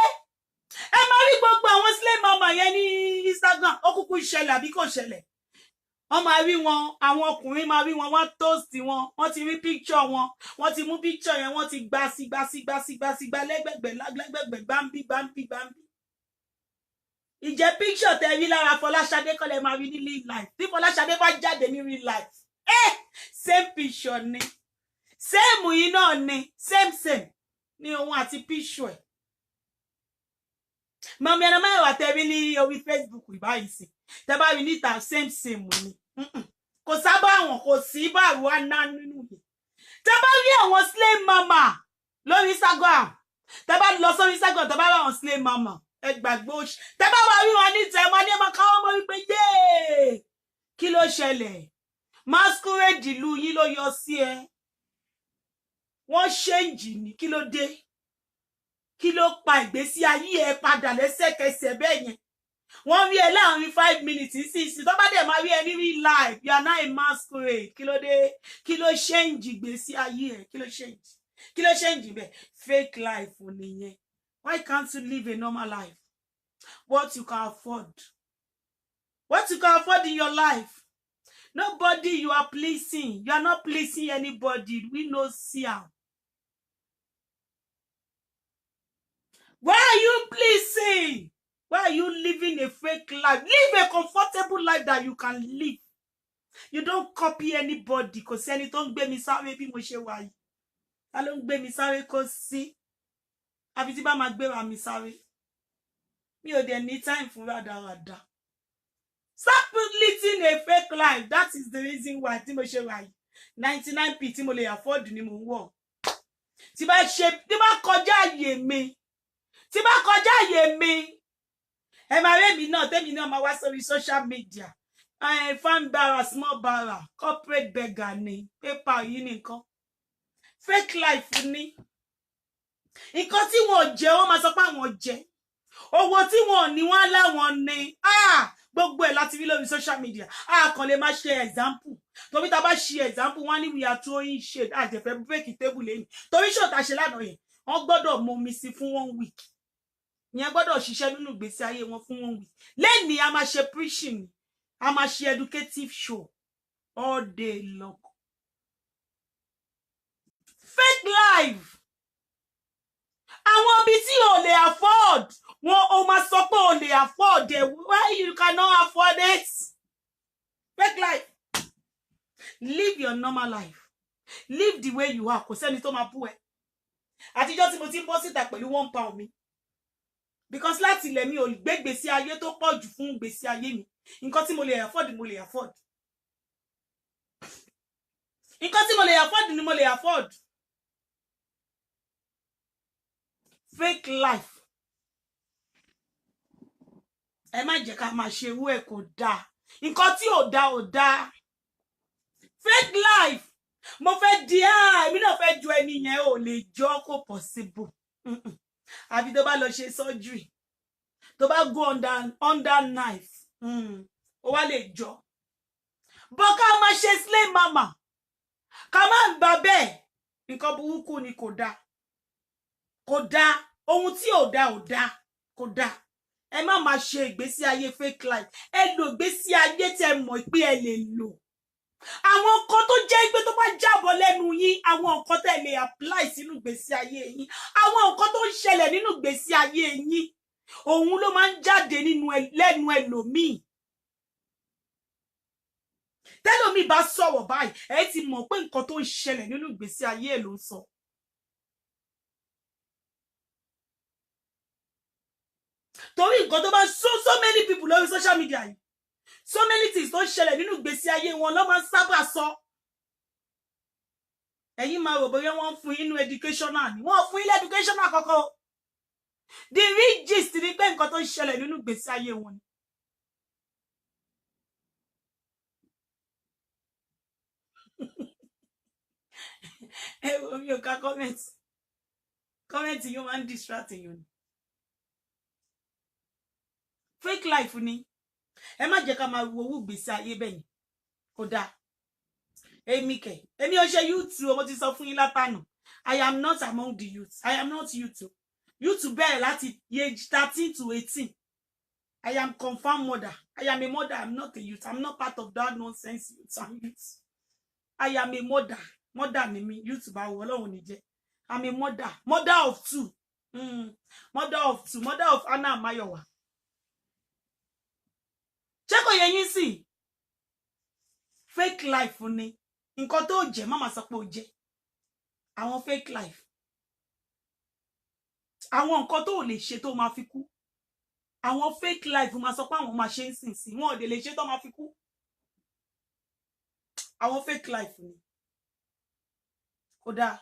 Ẹ máa rí gbogbo àwọn slay mama yẹn ní Instagram. Ó kúkú ṣẹlẹ̀ àbí kò ṣẹlẹ̀. Wọ́n máa rí wọn, àwọn ọkùnrin máa rí wọn, wọ́n toast wọn, wọ́n ti rí picture wọn, wọ́n ti mú picture yẹn, wọ́n ti gbá lẹ́gbẹ̀gbẹ̀ gbámbí. Ìjẹ́ picture tẹ́ rí lára Fọláṣadé kọ́ lẹ máa rí ní real life. Tí Fọláṣadé bá jáde ní real life. Same picture ni. Same yìí náà ni. Same. Ní òun àti picture ẹ̀. Mọ̀mí Anamaya wà tẹ́ rí ní orí Facebook ìbáyìí sí. Tẹ́ bá rí níta same ni. Kò sábà wọn kò sí báwo wá ná nínú yìí. Tẹ́ bá rí àwọn slay mama lórí Instagram. Tẹ́ bá lọ sórí Instagram tẹ́ bá rí àwọn slay mama. Ẹ gbàgbé òṣì. Tẹ́ bá wá rí wọn ní tẹ́ máa ní máa káwọn mọ́ wípé yéé. Kí ló ṣẹlẹ̀? Masquerade ìlú yín ló yọ sí ẹ. Wọ́n ṣéǹjì ní kí ló dé? Kí ló pa ìgbésí ayé ẹ padà lẹ́sẹ̀kẹsẹ̀ bẹ́ẹ̀ yẹn? Wọ́n rí ẹ láàrin 5 minutes sí tó bá dẹ̀ máa rí ẹ ní real life. You are not a masquerade. Kí ló dé? Kí ló ṣéǹjì ìgbésí ayé ẹ? Kí ló ṣéǹjì? Kí ló ṣéǹjì bẹ́ẹ̀? Fake life nìyẹn. Why can't you live a normal life? What you can afford. What you can afford in your life. Nobody you are pleasing. You are not pleasing anybody. We know see how. Why are you pleasing? Why are you living a fake life? Live a comfortable life that you can live. You don't copy anybody. Kò sí ẹni tó ń gbé mi sáré bí mo ṣe wà yìí. Ta ló ń gbé mi sáré kò sí. Àfi tí bá máa gbé wa mi sáré. Mi ò dẹ̀ ní time fún rádaràda. Stop living a fake life. That is the reason why tí mo ṣe wà yìí. 99p tí mo lè afford ni mo ń wọ̀. Tí bá kọjá àyè mi, tí bá kọjá àyè mi, ẹ máa rí mi náà, tèmi náà máa wá sórí social media. Fan bara, small bara, corporate beggar ni, paper yìí nìkan. Fake life ni. Nǹkan tí wọ́n jẹ, wọ́n máa sọ pé àwọn jẹ. Owó tí wọ́n ní wọ́n láwọn ní. Gbogbo ẹ̀ láti rí lórí social media. Kàn lè máa ṣe example. Torí tá bá ṣe example, wọ́n ní we are throwing shade. Àjẹfẹ́ break table lẹ́yìn. Torí ṣó tá ṣe lánàá yẹn, wọ́n gbọ́dọ̀ mú mi sí fún 1 week. Ìyẹn gbọ́dọ̀ ṣiṣẹ́ nínú ìgbésí ayé wọn fún 1 week. Lẹ́ni a máa ṣe preaching, a máa ṣe educative show all day long. Fake life. Àwọn ibi tí o lè afford, wọn o máa sọ pé o lè afford it. Why you cannot afford it? Fake life. Live your normal life. Live the way you are. Kò sẹ́ni tó máa bú ẹ. Àtijọ́ tí mo ti ń bọ́ síta pẹ̀lú £1 mi. Because láti ilẹ̀ mi ò gbé gbèsè ayé tó pọ̀ jù fún gbèsè ayé mi. Nǹkan tí mo lè afford mo lè afford. Nǹkan tí mo lè afford ni mo lè afford. Fake life. Ẹ má jẹ́ ká máa ṣe irú ẹ̀ kò dáa. Nǹkan tí ò dáa ò dáa. Fake life. Mo fẹ́ di èmi náà fẹ́ ju ẹni yẹn ò lè jọ kó possible. Àbí tó bá lọ ṣe surgery. Tó bá go under knife. Ó wá lè jọ. Bọ́ ká máa ṣe slave mama. Ká má gbà bẹ́ẹ̀. Nǹkan burúkú ni kò dáa. Kò dáa. Ohun tí ò dáa ò dáa. Kò dáa. Ẹ má máa ṣe ìgbésí ayé fake life. Ẹ lò ìgbésí ayé tẹ́ mọ̀ pé ẹ lè lò. Àwọn nǹkan tó jẹ́ pé tó bá jábọ́ lẹ́nu yín, àwọn nǹkan tẹ́ lè apply sínú ìgbésí ayé yín. Àwọn nǹkan tó ń ṣẹlẹ̀ nínú ìgbésí ayé yín. Òun ló máa ń jáde lẹ́nu ẹlòmíì. Tẹ́lòmíì bá sọ̀rọ̀ báyìí, ẹ ti mọ̀ pé nǹkan tó ń ṣẹlẹ̀ nínú ìgbésí ayé ẹ̀ ló ń sọ. Torí nǹkan tó bá so many people lórí social media yìí. So many things tó ṣẹlẹ̀ nínú ìgbésí ayé wọn ló máa ń sábà sọ. Ẹ̀yin máa rò bóyá wọ́n fún yín nínú educational ni. Wọ́n fún yín educational kankan. The real gist ni pé nǹkan tó ń ṣẹlẹ̀ nínú ìgbésí ayé wọn ni. Ẹ wo mi ò ka comment. Comment yóò máa ń distract yín ni. Fake life ni. Ẹ má jẹ́ ká máa wo owó gbèsè ayé bẹ́yìn. Kò dáa. Èmi ò ṣe YouTube, mo ti sọ fún yín látànà. I am not among the youth. I am not YouTube. YouTube bẹ̀rẹ̀ láti age 13 to 18. I am confirmed mother. I am a mother. I'm not a youth. I'm not part of that nonsense youth and youth. I am a mother. Mother ni mi. YouTube awo Ọlọ́run ni jẹ́. I'm a mother. Mother of 2. Mother of 2. Mother of Anna Mayowa. Ṣé kò yé yín sí? Fake life ni. Nǹkan tó jẹ́ má máa sọ pé ó jẹ́. Àwọn fake life. Àwọn nǹkan tó lè ṣe tó máa fi kú. Àwọn fake life máa sọ pé àwọn máa ṣe ń sìn sí. Wọn ò dé lè ṣe tó máa fi kú. Àwọn fake life ni. Kò dáa.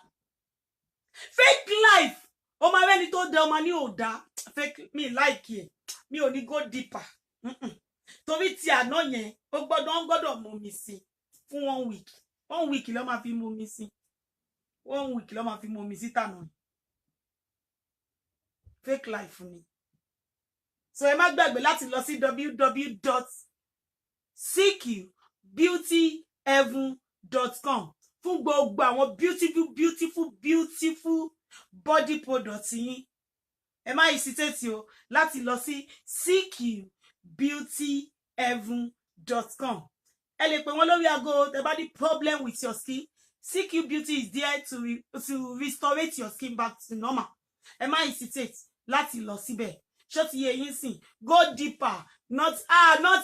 Fake life. Ó máa rẹ́ni tó dá, ó máa ní ò dá. Fake me like it. Mi ò ní go deeper. Torí tí àná yẹn ó gbọ́dọ̀ mú mi sí fún 1 week. 1 week ló máa fi mú mi sí. 1 week ló máa fi mú mi sí tànà. Fake life ni. So ẹ má gbàgbé láti lọ sí www.ckbeautyheaven.com fún gbogbo àwọn beautiful body products yín. Ẹ má hesitate o láti lọ sí ckbeautyheaven.com. Ẹ lè pè wọ́n lórí aago tẹ́ bá ní problem with your skin. CQ Beauty is there to restore your skin back to normal. Ẹ má hesitate láti lọ síbẹ̀. Ṣó ti yé yín sìn? Go deeper. Not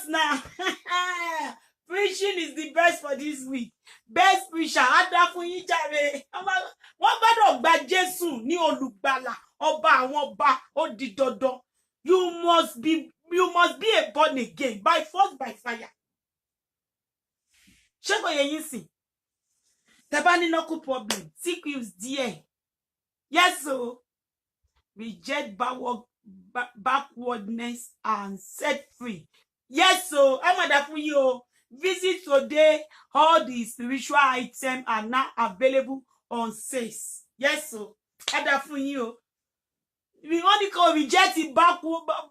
now. Preaching is the best for this week. Best preacher. Ada fún yín jàre. Wọ́n gbọ́dọ̀ gba Jésù ní olùgbàlà. Ọba àwọn ọba ó di dandan. You must be a born again by force by fire. Ṣé kò yé yín sìn? Tebani no problem. CQ's dear. Yes, so reject backwardness and set free. Yes, so I'm at for you. Visit today. All the spiritual items are now available on sales. Yes, so I'm for you. We only can reject the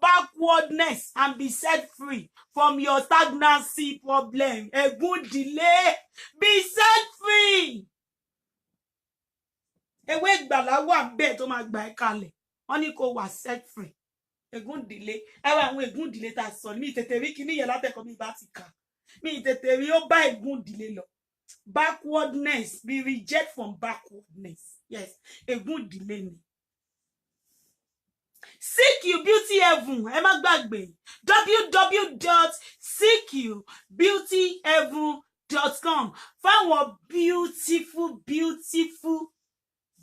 backwardness and be set free from your stagnancy problem. A good delay. Be set free. Ewe ìgbàlà wà bẹ́ẹ̀ tó máa gbà ẹ́ kalẹ̀. Wọ́n ní kó wà set free. Egun delay. Ẹ wá àwọn egun delay tá sọ. Mi tètè rí kíní yẹn látẹ̀kọ́ mi bá ti kà. Mi tètè rí ó bá egun delay lọ. Backwardness. Be reject from backwardness. Yes. Egun delay ni. Seek You Beauty Heaven. Ẹ má gbàgbé. www.seekyoubbeautyheaven.com. Fáwọn beautiful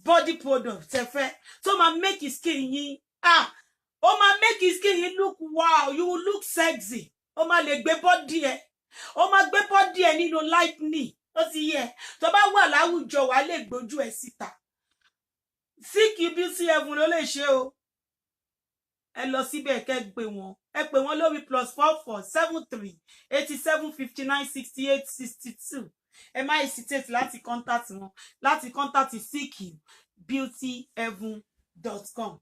body product tefe so ma make his skin yin o ma make his skin yin look wow, you will look sexy. O ma lè gbé body ẹ o ma gbé body ẹ nínú lightning ó ti yẹ tó bá wà láwùjọ wà lè gbójú ẹ síta. Seek You Beauty Heaven ló lè ṣe o. Ẹ lọ síbẹ̀ kẹ́ gbé wọn. Ẹ pè wọ́n lórí +44 73 87 59 68 62. Ẹ má hesitate láti contact wọn, láti contact seekyoubbeautyheaven.com.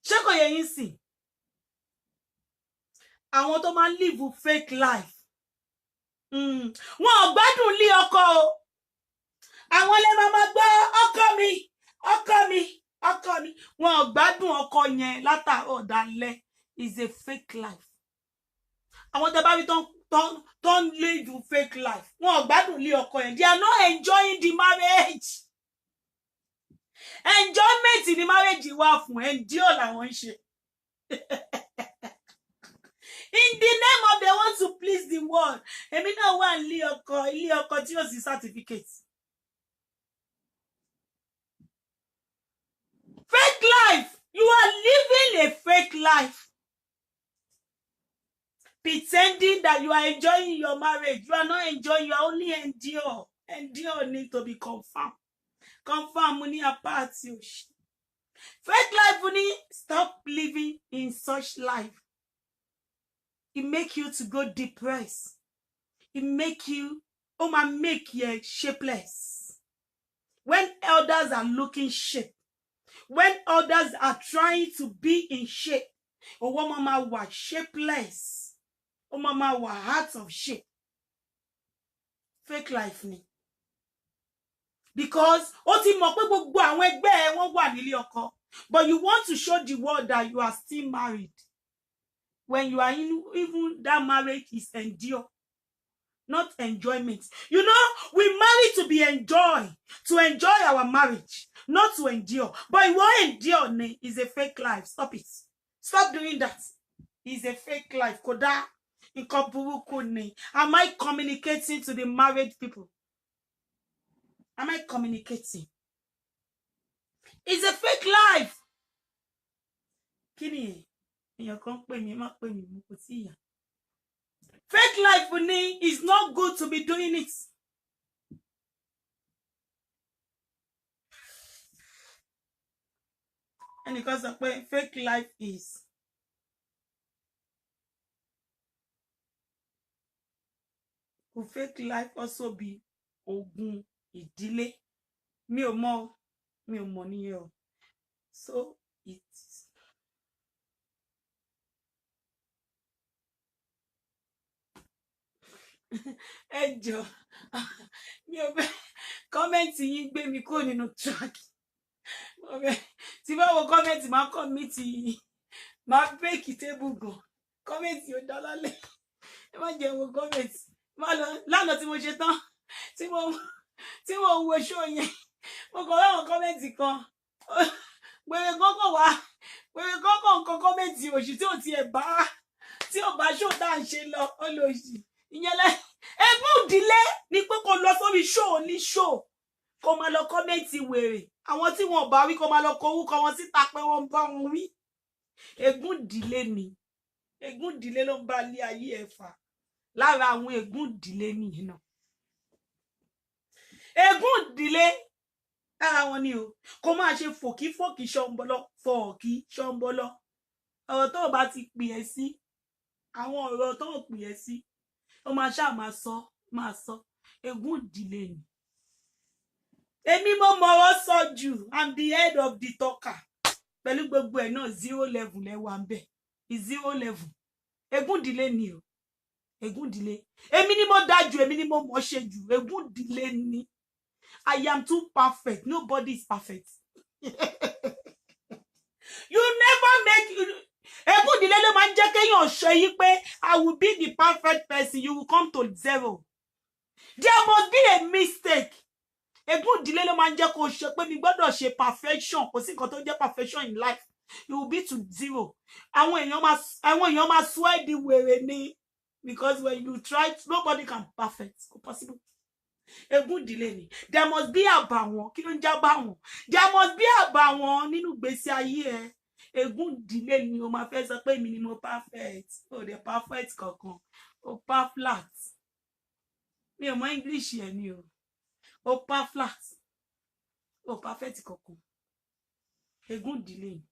Ṣé kò yé yín sìn? Àwọn tó máa live fake life. Wọn ò gbádùn lé ọkọ o. Àwọn lè máa gbọ́ ọkọ mi. Wọn ò gbádùn ọkọ yẹn látàárọ̀ dalẹ́. Is a fake life. Àwọn tẹ́ bá rí don't live fake life. Wọn ò gbádùn lé ọkọ yẹn. They are not enjoying the marriage. Enjoyment in the marriage wà fún endure làwọn ṣe. In the name of they want to please the world. Èmi náà wà ilé ọkọ tí ó sì certificate. Fake life. You are living a fake life. Pretending that you are enjoying your marriage. You are not enjoying, you are only endure. Endure need to be confirmed. Confirm money apart you. Fake life money, stop living in such life. It make you to go depressed. It make you make you shapeless. When elders are looking shape, when others are trying to be in shape, mama was shapeless. Mama was out of shape. Fake life ni. Because ó ti mọ̀ pé gbogbo àwọn ẹgbẹ́ ẹ wọ́n wà nílé ọkọ. But you want to show the world that you are still married. When you are in, even that marriage is endure, not enjoyment. You know, we marry to be enjoy, to enjoy our marriage, not to endure. But you won't endure is a fake life. Stop it. Stop doing that. It's a fake life. Koda. Am I communicating to the married people? Am I communicating? It's a fake life. Kini, fake life is not good to be doing it. And because of fake life is. Could fake life also be ogun ìdílé? Mi ò mọ̀ nìyẹn o. So it's ẹ jọ̀ọ́ mi ò bẹ̀ comment yín gbé mi kó nínú track. Tí bá wo comment máa commit máa break table gan. Comment yóò dá lálẹ́. Ẹ má jẹ́ wo comment. Lánàá tí mo ṣe tán tí mo wo show yẹn mo kọ àwọn comment kan gbèrè kọ́kọ́ wá gbèrè kọ́kọ́ nǹkan comment òṣì tí ò bá show tá à ń ṣe lọ olóṣì ìyẹn lẹ ẹgbẹ́ òdìlé ní pé kó lọ sórí show ní show kó máa lọ comment wèrè àwọn tí wọn ò bá wí kó máa lọ kọ orúkọ wọn síta pé wọn ń bá wọn wí ègún ìdílé ni ègún ìdílé ló ń bá ilé ayé ẹ fà lára àwọn ègún ìdílé nìyẹn náà. ègún ìdílé lára wọn ni o kó máa ṣe fòkífòkí ṣọmbọlọ fọọkí ṣọmbọlọ ọ̀rọ̀ tó bá ti pè ẹ́ sí àwọn ọ̀rọ̀ tó pè ẹ́ sí ó máa ṣáà máa sọ ègún ìdílé ni èmi mo mọ̀rọ̀ sọ jù I'm the head of the talker pẹ̀lú gbogbo ẹ̀ náà 0 level lẹ́wà ń bẹ̀ 0 level ègún ìdílé ni o ègún ìdílé èmi ni mo dájú èmi ni mo mọ̀ ṣe jù ègún ìdílé ni I am too perfect nobody is perfect you never make ègún ìdílé ló máa ń jẹ́ kéèyàn ṣe yí pé I will be the perfect person you will come to 0 there must be a mistake ègún ìdílé ló máa ń jẹ́ kó ṣe pé mi gbọ́dọ̀ ṣe perfection kò sí nǹkan tó jẹ́ perfection in life you will be to 0 àwọn èèyàn máa sọ ẹ́ di wèrè ni because when you try nobody can perfect kò possible ègún ìdílé ni there must be àbàwọ́n kí ló ń já báwọn there must be àbàwọ́n nínú ìgbésí ayé ẹ ègún ìdílé ni o máa fẹ́ sọ pé èmi ni mo perfect o dẹ̀ perfect kankan o pa flat mi ò mọ English yẹn ni o pa flat o perfect kankan ègún ìdílé ni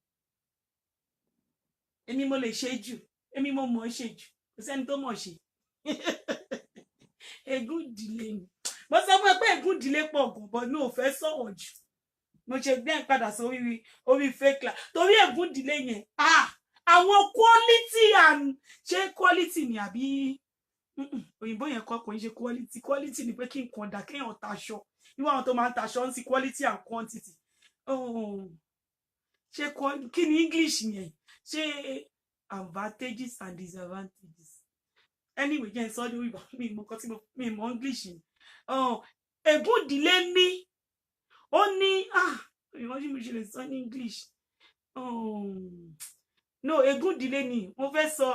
èmi mo lè ṣe jù èmi mo mọ̀ ṣe jù kò sẹ́ni tó mọ̀ ṣe ègún ìdílé ni mo sọ fún ẹ pé ègún ìdílé pọ̀ gan but mi ò fẹ́ sọ̀rọ̀ jù mo ṣe gbé padà sórí orí fake life torí ègún ìdílé yẹn àwọn quality and ṣé quality ni àbí òyìnbó yẹn kọ́ kò ń ṣe quality ni pé kí nǹkan dà kéèyàn taṣọ irú àwọn tó máa ń taṣọ ń sí quality and quantity ṣé kí ni English yẹn ṣé advantages and disadvantages anyway jẹ́ sọ ní ìbá mi mọ nǹkan tí mi mọ English yẹn ègún ìdílé ní ó ní ìwọ́n mi ṣe lè sọ ní English no ègún ìdílé ni mo fẹ́ sọ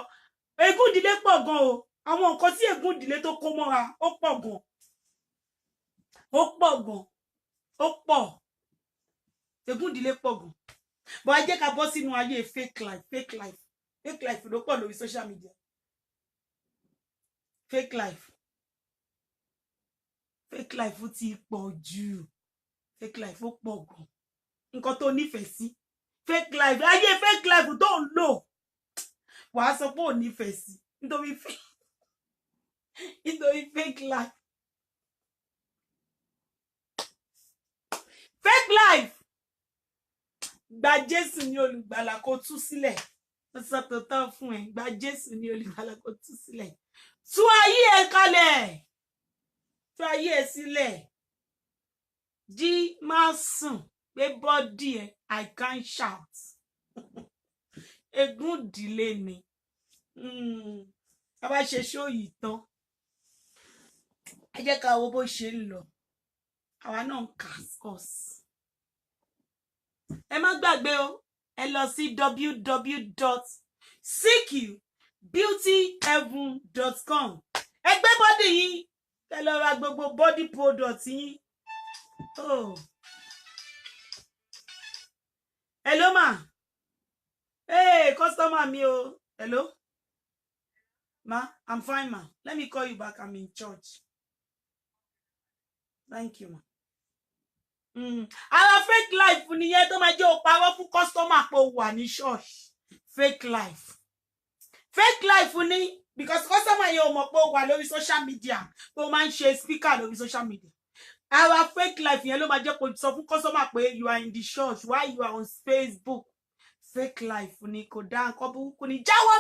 ègún ìdílé pọ̀ gan o àwọn nǹkan tí ègún ìdílé tó kó mọ́ra ó pọ̀ gan ó pọ̀ ègún ìdílé pọ̀ gan but ẹ jẹ́ ká bọ́ sínú ayé fake life ló pọ̀ lórí social media fake life ti pọ̀ jù fake life ó pọ̀ gan nǹkan tó nífẹ̀ẹ́ sí fake life ayé fake life tó ń lò wàá sọ pé ò nífẹ̀ẹ́ sí nítorí fake life gba Jésù ní olùgbàlà kó tú sílẹ̀ ó sọ tó tán fún ẹ gba Jésù ní olùgbàlà kó tú sílẹ̀ tú ayé ẹ kalẹ̀ tú ayé ẹ sílẹ̀ jí má sùn pé bọ́dì ẹ I can't shout ègún ìdílé ni a bá ṣe ṣó yìí tán ẹ jẹ́ ká wo bó ṣe ń lọ àwa náà ń kàskọ́s ẹ má gbàgbé o ẹ lọ sí www.seekbeautyheaven.com ẹ gbé bọ́dì yín ẹ lọ ra gbogbo body product yín hello ma hey customer mi o hello ma I'm fine ma let me call you back I'm in church thank you ma. Ara fake life nìyẹn tó máa jẹ́ ó parọ́ fún customer pé ó wà ní church fake life ni because customer yẹn ò mọ̀ pé ó wà lórí social media pé ó máa ń ṣe speaker lórí social media ara fake life yẹn ló máa jẹ́ kó sọ fún customer pé you are in the church why you are on Facebook fake life ni kò dá nǹkan burúkú ni jáwọ́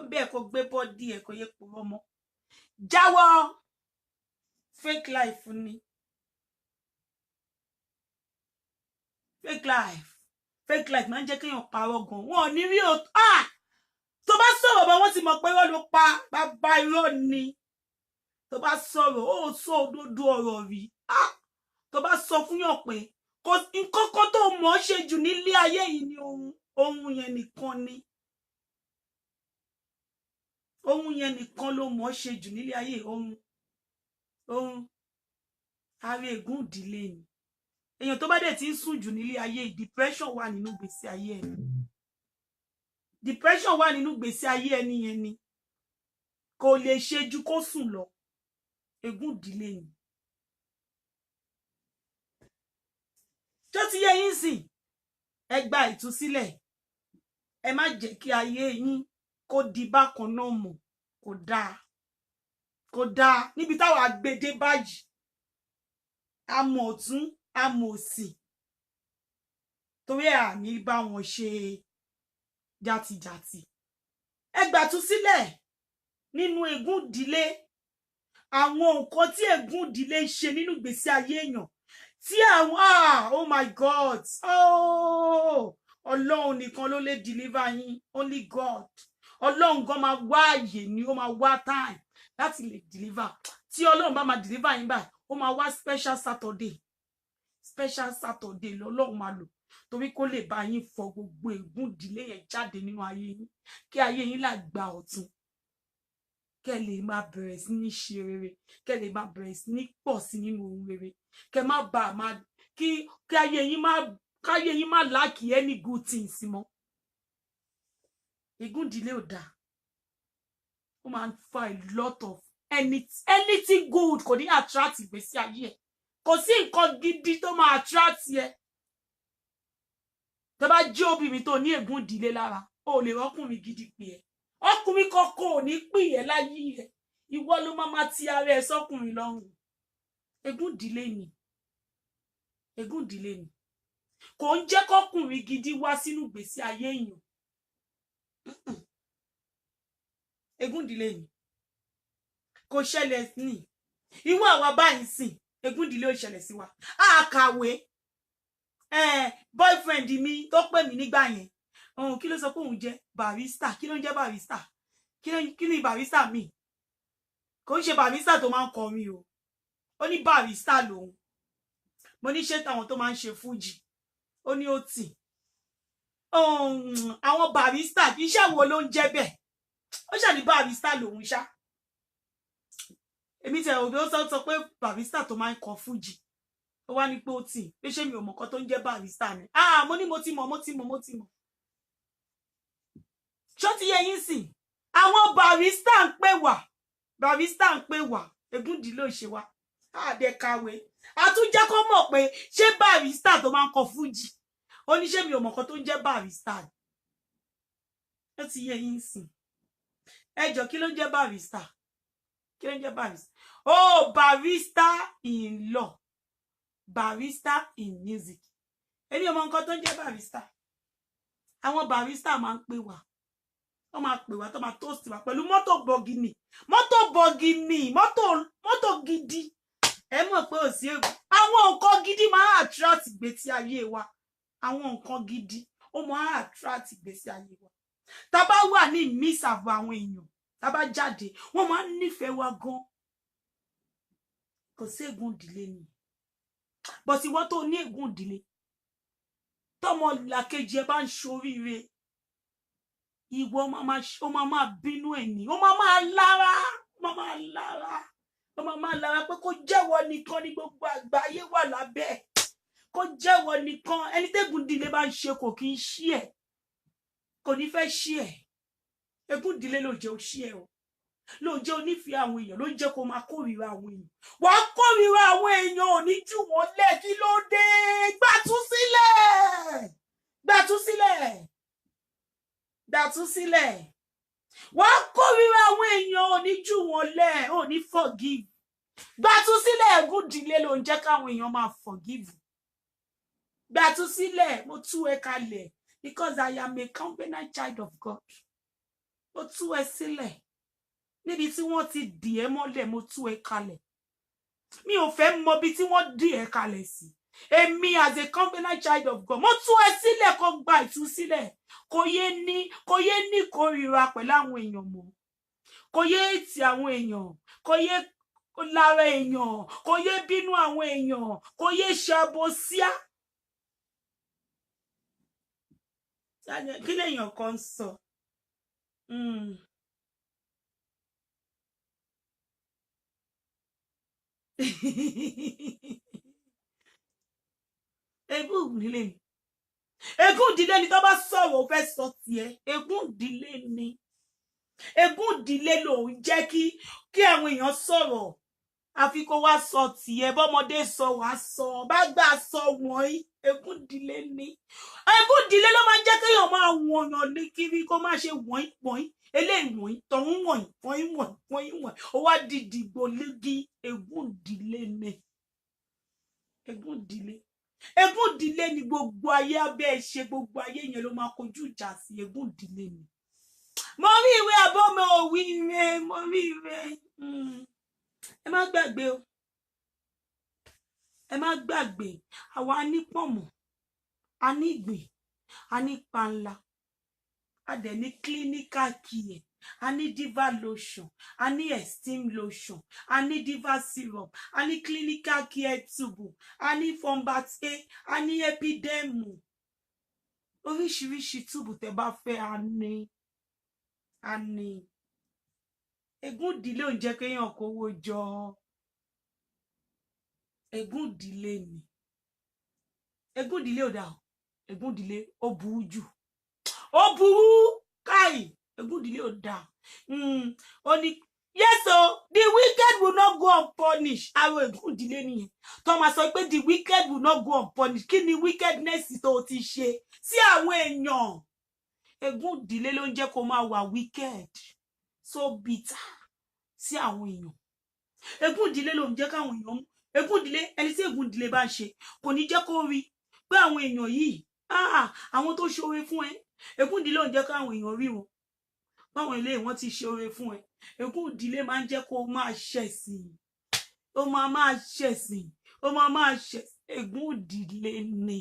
bẹ́ẹ̀ kó gbé bọ́dì ẹ̀ kó yẹ kó rọ́mọ jáwọ́ fake life ni. fake life máa ń jẹ́ kéèyàn parọ́ gan wọn ò ní rí o tó bá sọ̀rọ̀ bá wọ́n ti mọ̀ pé wọ́n ló pa bàbá irọ́ ni tó bá sọ̀rọ̀ ó sọ òdodo ọ̀rọ̀ rí tó bá sọ fún yàn pé nǹkan kan tó mọ̀ ọ́ ṣe jù nílé ayé yìí ni ohun yẹn nìkan ló mọ̀ ọ́ ṣe jù nílé ayé ohun ààrẹ ègún ìdílé ni èèyàn tó bá dẹ̀ ti ń sùn jù nílé ayé depression wà nínú gbèsè ayé ẹni yẹn ni kò lè ṣe ju kó sùn lọ ègún ìdílé ni tó ti yé yín sìn ẹ gba ìtúsílẹ̀ ẹ má jẹ́ kí ayé yín kó di bákan náà mọ́ kò dáa níbi táwọn agbede báyìí amọ̀ ọ̀tún amọ̀ òsì torí àmì bá wọn ṣe játijàti ẹ gbàtúsílẹ̀ nínú ègún ìdílé àwọn nǹkan tí ègún ìdílé ń ṣe nínú ìgbésí ayé èèyàn tí àwọn oh my god Ọlọ́run nìkan ló lè deliver yín only God Ọlọ́run gan máa wá àyè ni ó máa wá time láti lè deliver tí Ọlọ́run bá máa deliver yín báyìí ó máa wá special Saturday lọ́lọ́run máa lò torí kó lè bá yín fọ gbogbo ègún ìdílé yẹn jáde nínú ayé yín kí ayé yín là gba ọ̀tun kẹ́ lè máa bẹ̀rẹ̀ sí ní ṣe rere kẹ́ lè máa bẹ̀rẹ̀ sí ní pọ̀ sí nínú ohun rere kẹ́ má bà máa kí ayé yín má lack any good things mọ́ ègún ìdílé ò dáa ó máa ń fa a lot of anything good kò ní attract ìgbésí ayé ẹ kò sí nǹkan gidi tó máa attract ẹ tó bá jẹ́ obìnrin tó ní ègún ìdílé lára ó lè rọ́kùnrin gidi pè ẹ́ ọkùnrin kọ́kọ́ ò ní pè ẹ́ láyé ẹ̀ ìwọ ló máa ti ara ẹ sọ́kùnrin lọ́rùn ègún ìdílé ni kò ń jẹ́ kọ́kùnrin gidi wá sínú ìgbésí ayé èèyàn ègún ìdílé ni kò ṣẹlẹ̀ ní ìwọ àwa báyìí sìn ègún ìdílé ò ṣẹlẹ̀ sí wa a kàwé boyfriend mi tó pè mí nígbà yẹn kí ló sọ pé òun jẹ́ barista kí ló ń jẹ́ barista kí ni barista mi kò ń ṣe barista tó máa ń kọrin o ó ní barista lòun mo ní ṣé táwọn tó máa ń ṣe fújì ó ní ó tì àwọn barista iṣẹ́ wo ló ń jẹ́ bẹ́ẹ̀ ó ṣàní barista lòun ṣá èmi tẹ òbí ó sọ pé barista tó máa ń kọ fújì ó wá ní pé ó tì pé ṣé mi ò mọ̀ nǹkan tó ń jẹ́ barista ni mo ní mo ti mọ̀ ṣó ti yẹ yín sìn àwọn barista ń pè wá ègún ìdílé ò ṣe wá àdẹkàwé àtúnjẹ kó mọ̀ pé ṣé barista tó máa ń kọ fújì ó ní ṣé mi ò mọ̀ nǹkan tó ń jẹ́ barista ó ti yẹ yín sìn ẹjọ kí ló ń jẹ́ barista barista in law barista in music èmi ò mọ̀ nǹkan tó ń jẹ́ barista àwọn barista máa ń pè wá wọ́n máa pè wá tó máa toast wá pẹ̀lú mọ́tò bọ̀gìnì mọ́tò gidi ẹ mọ̀ pé ò sí ègún àwọn nǹkan gidi máa attract ìgbésí ayé wa àwọn nǹkan gidi ó máa attract ìgbésí ayé wa tá bá wà ní mísàbọ̀ àwọn èèyàn tá bá jáde wọ́n máa ń nífẹ̀ẹ́ wa gan kò sí ègún ìdílé ni but ìwọ tó ní ègún ìdílé tọmọ làkejì ẹ bá ń ṣoríire ìwọ ó máa bínú ẹ ní ó máa lára pé kó jẹ́wọ́ nìkan ní gbogbo àgbáyé wà lábẹ́ kó jẹ́wọ́ nìkan ẹni tẹ́gùn ìdílé bá ń ṣe kò kí ń ṣí ẹ̀ kò ní fẹ́ ṣí ẹ̀ ègún ìdílé ló jẹ́ ó ṣí ẹ̀ o ló jẹ́ onífẹ̀ẹ́ àwọn èèyàn ló jẹ́ kó máa kórìíra àwọn èèyàn wà á kórìíra àwọn èèyàn ò ní jù wọ́n lẹ̀ kí ló dé gbàtúsílẹ̀ wà á kórìíra àwọn èèyàn ò ní jù wọ́n lẹ̀ ò ní forgive gbàtúsílẹ̀ ègún ìdílé ló ń jẹ́ káwọn èèyàn máa forgive gbàtúsílẹ̀ mo tú ẹ kalẹ̀ because I am a covenant child of God mo tú ẹ sílẹ̀ níbi tí wọ́n ti dì ẹ́ mọ́lẹ̀ mo tú ẹ kalẹ̀ mi ò fẹ́ mọ bí tí wọ́n dì ẹ́ kalẹ̀ sí èmi as a covenant child of God mo tú ẹ sílẹ̀ kó gba ìtúsílẹ̀ kò yé ní kórìíra pẹ̀lú àwọn èèyàn mọ́ kò yé ti àwọn èèyàn kò yé lára èèyàn kò yé bínú àwọn èèyàn kò yé ṣàbòsíà kí lèèyàn kan sọ ègún ìdílé ni tó bá sọ̀rọ̀ ó fẹ́ sọ tiẹ̀ ègún ìdílé ni ègún ìdílé ló ń jẹ́ kí àwọn èèyàn sọ̀rọ̀ àfi kó wá sọ tiẹ̀ bọ́mọdé sọ wá sọ bá gbà sọ wọ̀nyí ègún ìdílé ni. Ègún ìdílé ló máa ń jẹ́ kéèyàn máa wọ̀nyàn ní kiri kó má ṣe wọ̀nyí wọ̀nyí eléyìí wọ̀nyí tọ̀hún wọ̀nyí wọ̀nyí wọ̀nyí wọ̀nyí wọ̀nyí ó wá di dìgbò légi. Ègún ìdílé ni. Ègún ìdílé. Ègún ìdílé ni gbogbo ayé abẹ́ ẹ ṣe gbogbo ayé yẹn ló máa kojú ìjà sí. Ègún ìdílé ni. Mo rí ìwé àbọ̀ mi ò wí ìwé mo rí ìwé. Ẹ má gbàgbé o. Ẹ má gbàgbé àwa ní pọ̀mọ̀, a ní ìgbín, a ní panla, a dẹ̀ ní clinical care, a ní diva lotion, a ní esteem lotion, a ní diva syrup, a ní clinical care tube, a ní Fombat A, a ní epidermu. Oríṣiríṣi túbù tẹ́ bá fẹ́ a ní. Ègún ìdílé ò ń jẹ́ kéèyàn kówó jọ. Ègún ìdílé ni. Ègún ìdílé ò dáa. Ègún ìdílé ó burú jù. Ó burú káì. Ègún ìdílé ò dáa. Ó ní yes o, the wicked will not go unpunished. Àwọn ègún ìdílé nìyẹn. Tó máa sọ pé the wicked will not go unpunished. Kí ni wickedness tó ti ṣe sí àwọn èèyàn? Ègún ìdílé ló ń jẹ́ kó máa wà wicked, so bitter sí àwọn èèyàn. Ègún ìdílé ló ń jẹ́ káwọn èèyàn ègún ìdílé ẹni tí ègún ìdílé bá ń ṣe kò ní jẹ́ kó rí pé àwọn èèyàn yìí àwọn tó ṣoore fún ẹ. Ègún ìdílé ò ń jẹ́ káwọn èèyàn rí wọn báwọn ilé wọn ti ṣoore fún ẹ. Ègún ìdílé máa ń jẹ́ kó máa ṣẹ̀sìn. Ó máa ṣẹ̀sìn. Ó máa ṣẹ̀sìn. Ègún ìdílé ni.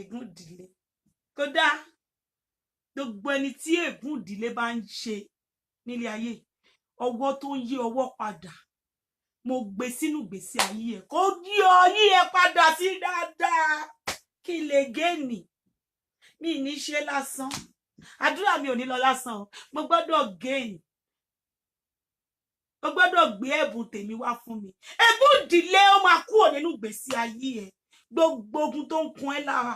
Ègún ìdílé kódà gbogbo ẹni tí ègún ìdílé bá ń ṣe nílé ayé ọwọ́ tó ń yí ọwọ́ padà mo gbé sínú ìgbésí ayé ẹ kó yí ẹ padà sí dáadáa kí lè géènì. Mi ní ṣe lásán. Àdúrà mi ò ní lọ lásán o. Mo gbọ́dọ̀ géènì. Mo gbọ́dọ̀ gbé ẹ̀bùn tèmi wá fún mi. Ègún ìdílé ó máa kúrò nínú ìgbésí ayé ẹ. Gbogbo ogun tó ń kun ẹ lára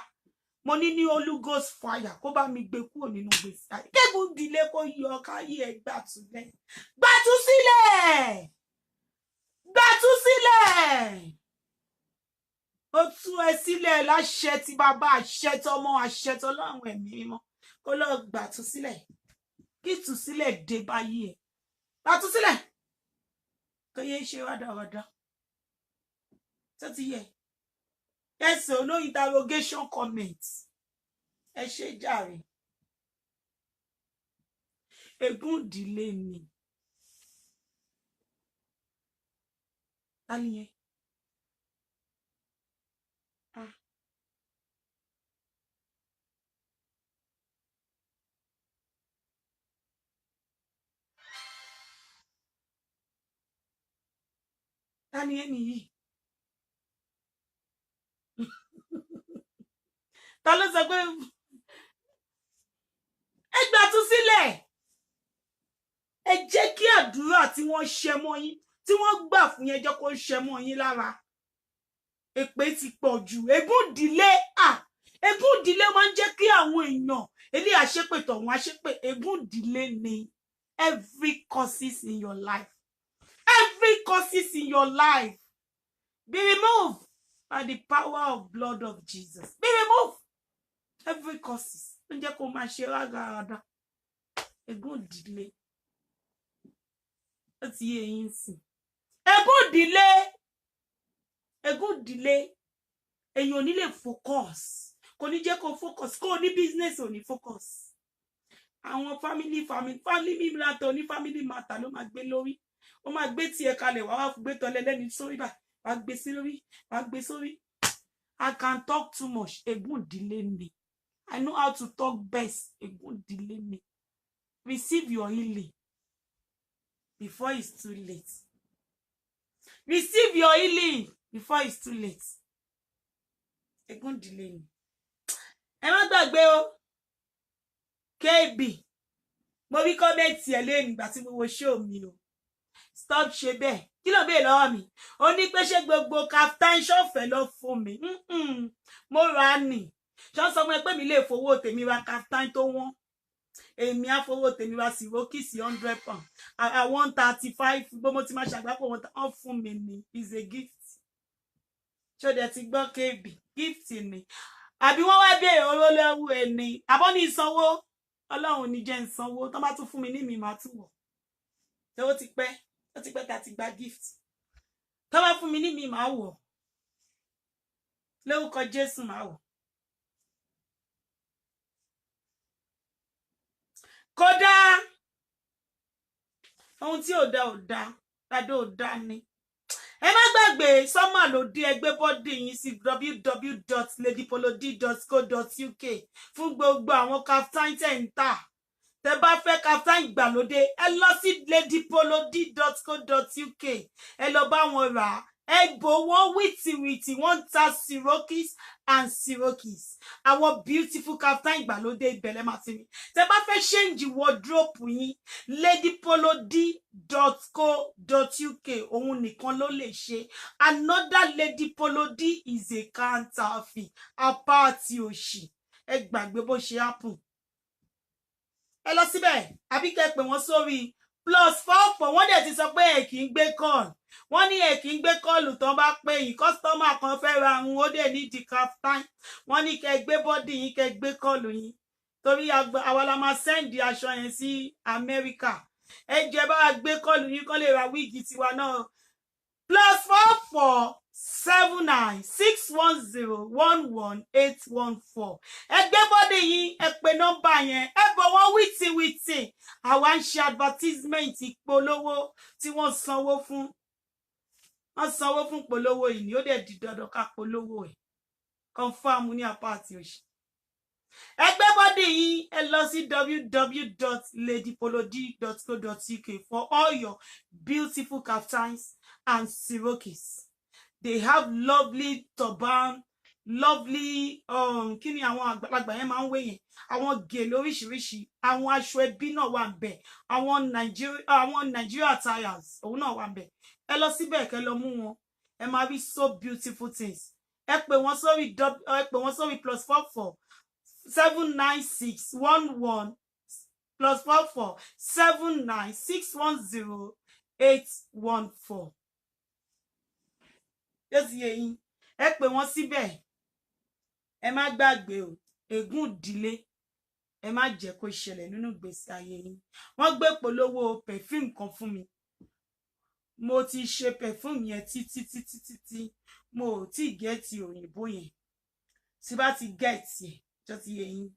mo ní Holy Ghost fire kó bá mi gbé kúrò nínú ìgbésí ayé. Kégún ìdílé kó yọ káyé ẹ gbàtúlẹ̀. Gbàtúsílẹ̀. Gbàtúsílẹ̀. Ó tú ẹ sílẹ̀ láṣẹ tí bàbá àṣẹ tọmọ àṣẹ tọlọ́run ẹ̀mí mímọ́ kó lọ gbàtúsílẹ̀. Kí ìtúsílẹ̀ dé báyé ẹ. Gbàtúsílẹ̀. Kó yé ṣe wádàwádà. Tó ti yẹ. Yes, no interrogation comments. Ẹ ṣe jàre. Ègún ìdílé ni. Tani yẹn? Tani yẹn nìyí? Ta ló sọ pé ẹ gbàtúsílẹ̀? Ẹ jẹ́ kí àdúrà tí wọ́n ṣe mọ́ yín tí wọ́n gbà fún yẹn jẹ́ kó ṣe mọ́ yín lára. Èpè ti pọ̀ jù. Ègún ìdílé ègún ìdílé máa ń jẹ́ kí àwọn èèyàn ilé àṣepè tọ̀hún àṣepè. Ègún ìdílé ni. Every causes in your life. Every causes in your life be removed by the power of blood of Jesus. Be removed. Every causes. Ó ń jẹ́ kó máa ṣe rádaràda. Ègún ìdílé. Ó ti yé yín sìn. Ègún ìdílé. Ègún ìdílé. Èèyàn ò ní lè focus. Kò ní jẹ́ kó focus. Kó ní business ò ní focus. Àwọn family matter ní family matter ló máa gbé lórí. Ó máa gbé tiẹ̀ kalẹ̀ wá gbé tọ́lẹ̀ lẹ́ni sórí báyìí. Wá gbé sí lórí. Wá gbé sórí. I can talk too much. Ègún ìdílé ni. I know how to talk best. Ègún ìdílé ni. Receive your healing before it's too late. Receive your healing before it's too late. Ègún ìdílé ni. Ẹ má gbàgbé o. KB. Mo rí kọ́mẹ́ǹtì ẹ̀ lẹ́yìn ìgbà tí mo wo show mi o. Stop ṣe bẹ́ẹ̀. Kí ló bẹ́ẹ̀ lọ́wọ́ mi? Ó ní pé ṣé gbogbo Kaftan ṣọ̀fẹ́ lọ fún mi. Mo rà á nì. Ṣọ́ sọ fún ẹ pé mi lè fowó tèmi ra Kaftan tó wọ́n. Èmi á fowó tèmi ra Sirokisi 100 pound. I want 35. Bó mo ti máa ṣàgbápò wọn fún mi ni. Is a gift. ṣó dẹ̀ ti gbọ́ kébì gift ni àbí wọ́n wá béèrè owó lọ́wọ́ ẹni àbọ̀ ní ìsanwó ọlọ́run ní jẹ́ ìsanwó tó bá tún fún mi ní mi máa tún wọ̀ ṣé ó ti pẹ́ tá ti gba gift tó bá fún mi ní mi máa wọ̀ lórúkọ Jésù máa wọ̀. kódà ohun tí ò dá dádó ò dá ni ẹ má gbàgbé sọmọ ló dé ẹgbẹ́ bọ́dì yín sí www.ladypolody.co.uk fún gbogbo àwọn kaftan tẹ̀ ń tà tẹ bá fẹ́ kaftan ìgbàlódé ẹ lọ sí ladypolody.co.uk ẹ lọ bá wọn rà á ẹ bòwó wìtìwìtì wọ́n ń ta sirokis and sirokis àwọn beautiful kaftan ìgbàlódé ìbẹ̀lẹ̀ máa ti rí tẹ bá fẹ́ ṣéǹjì wardrobe yín ladypolody.co.uk òun nìkan ló lè ṣe another ladypolody is a counterfeit apá àti òṣì ẹ gbàgbé bó ṣe happen ẹ lọ síbẹ̀ àbí kẹ́ pè wọ́n sórí +44 wọ́n dẹ̀ ti sọ pé ẹ kì í gbé call wọ́n ní ẹ kì í gbé kọ́ọ̀lù tán bá pé yìí kọ́sítọ́mà kan fẹ́ ra àwọn ó dẹ̀ ní di kaftan wọ́n ní kẹ́ gbé bọ́dì yín kẹ́ gbé kọ́ọ̀lù yín torí àwa la máa sẹ́ǹdì aṣọ yẹn sí Amẹ́ríkà ẹ jẹ́ bá wa gbé kọ́ọ̀lù yín kán lè ra wíìgì tiwa náà +44 79 610 11814 ẹ gbé bọ́dì yín ẹ pè nọ́mbà yẹn ẹ bọ̀ wọ́n wìtìwìtì àwa ń ṣe advertisement ìpolówó tí wọ́n sanwó fún polówó yìí ni ó dẹ̀ di dandan ká polówó ẹ̀ confam ní apá àti òṣì ẹ gbé bọ́dì yín ẹ lọ sí www.ladypolody.co.uk for all your beautiful kaftans and sirokis. They have lovely turban, lovely kí ni àwọn àgbàlagbà yẹn máa ń wé yẹn àwọn gèlè oríṣiríṣi àwọn aṣọ ẹbí náà wà ńbẹ̀ àwọn Nigeria attires òun náà wà ńbẹ̀ ẹ lọ síbẹ̀ kẹ́ lọ mú wọn ẹ máa rí so beautiful things ẹ pè wọ́n sórí +44 796 11 +44 796 10814 yóò ti yé yín ẹ pè wọ́n síbẹ̀ ẹ má gbàgbé o ègún ìdílé ẹ má jẹ́ kó ṣẹlẹ̀ nínú ìgbésí ayé yín wọ́n gbé polówó perfume kan fún mi mo ti ṣe perfume yẹn títí mo ò tí gẹ́ẹ̀tì òyìnbó yẹn tí bá ti gẹ́ẹ̀tì ẹ̀ tó ti yé yín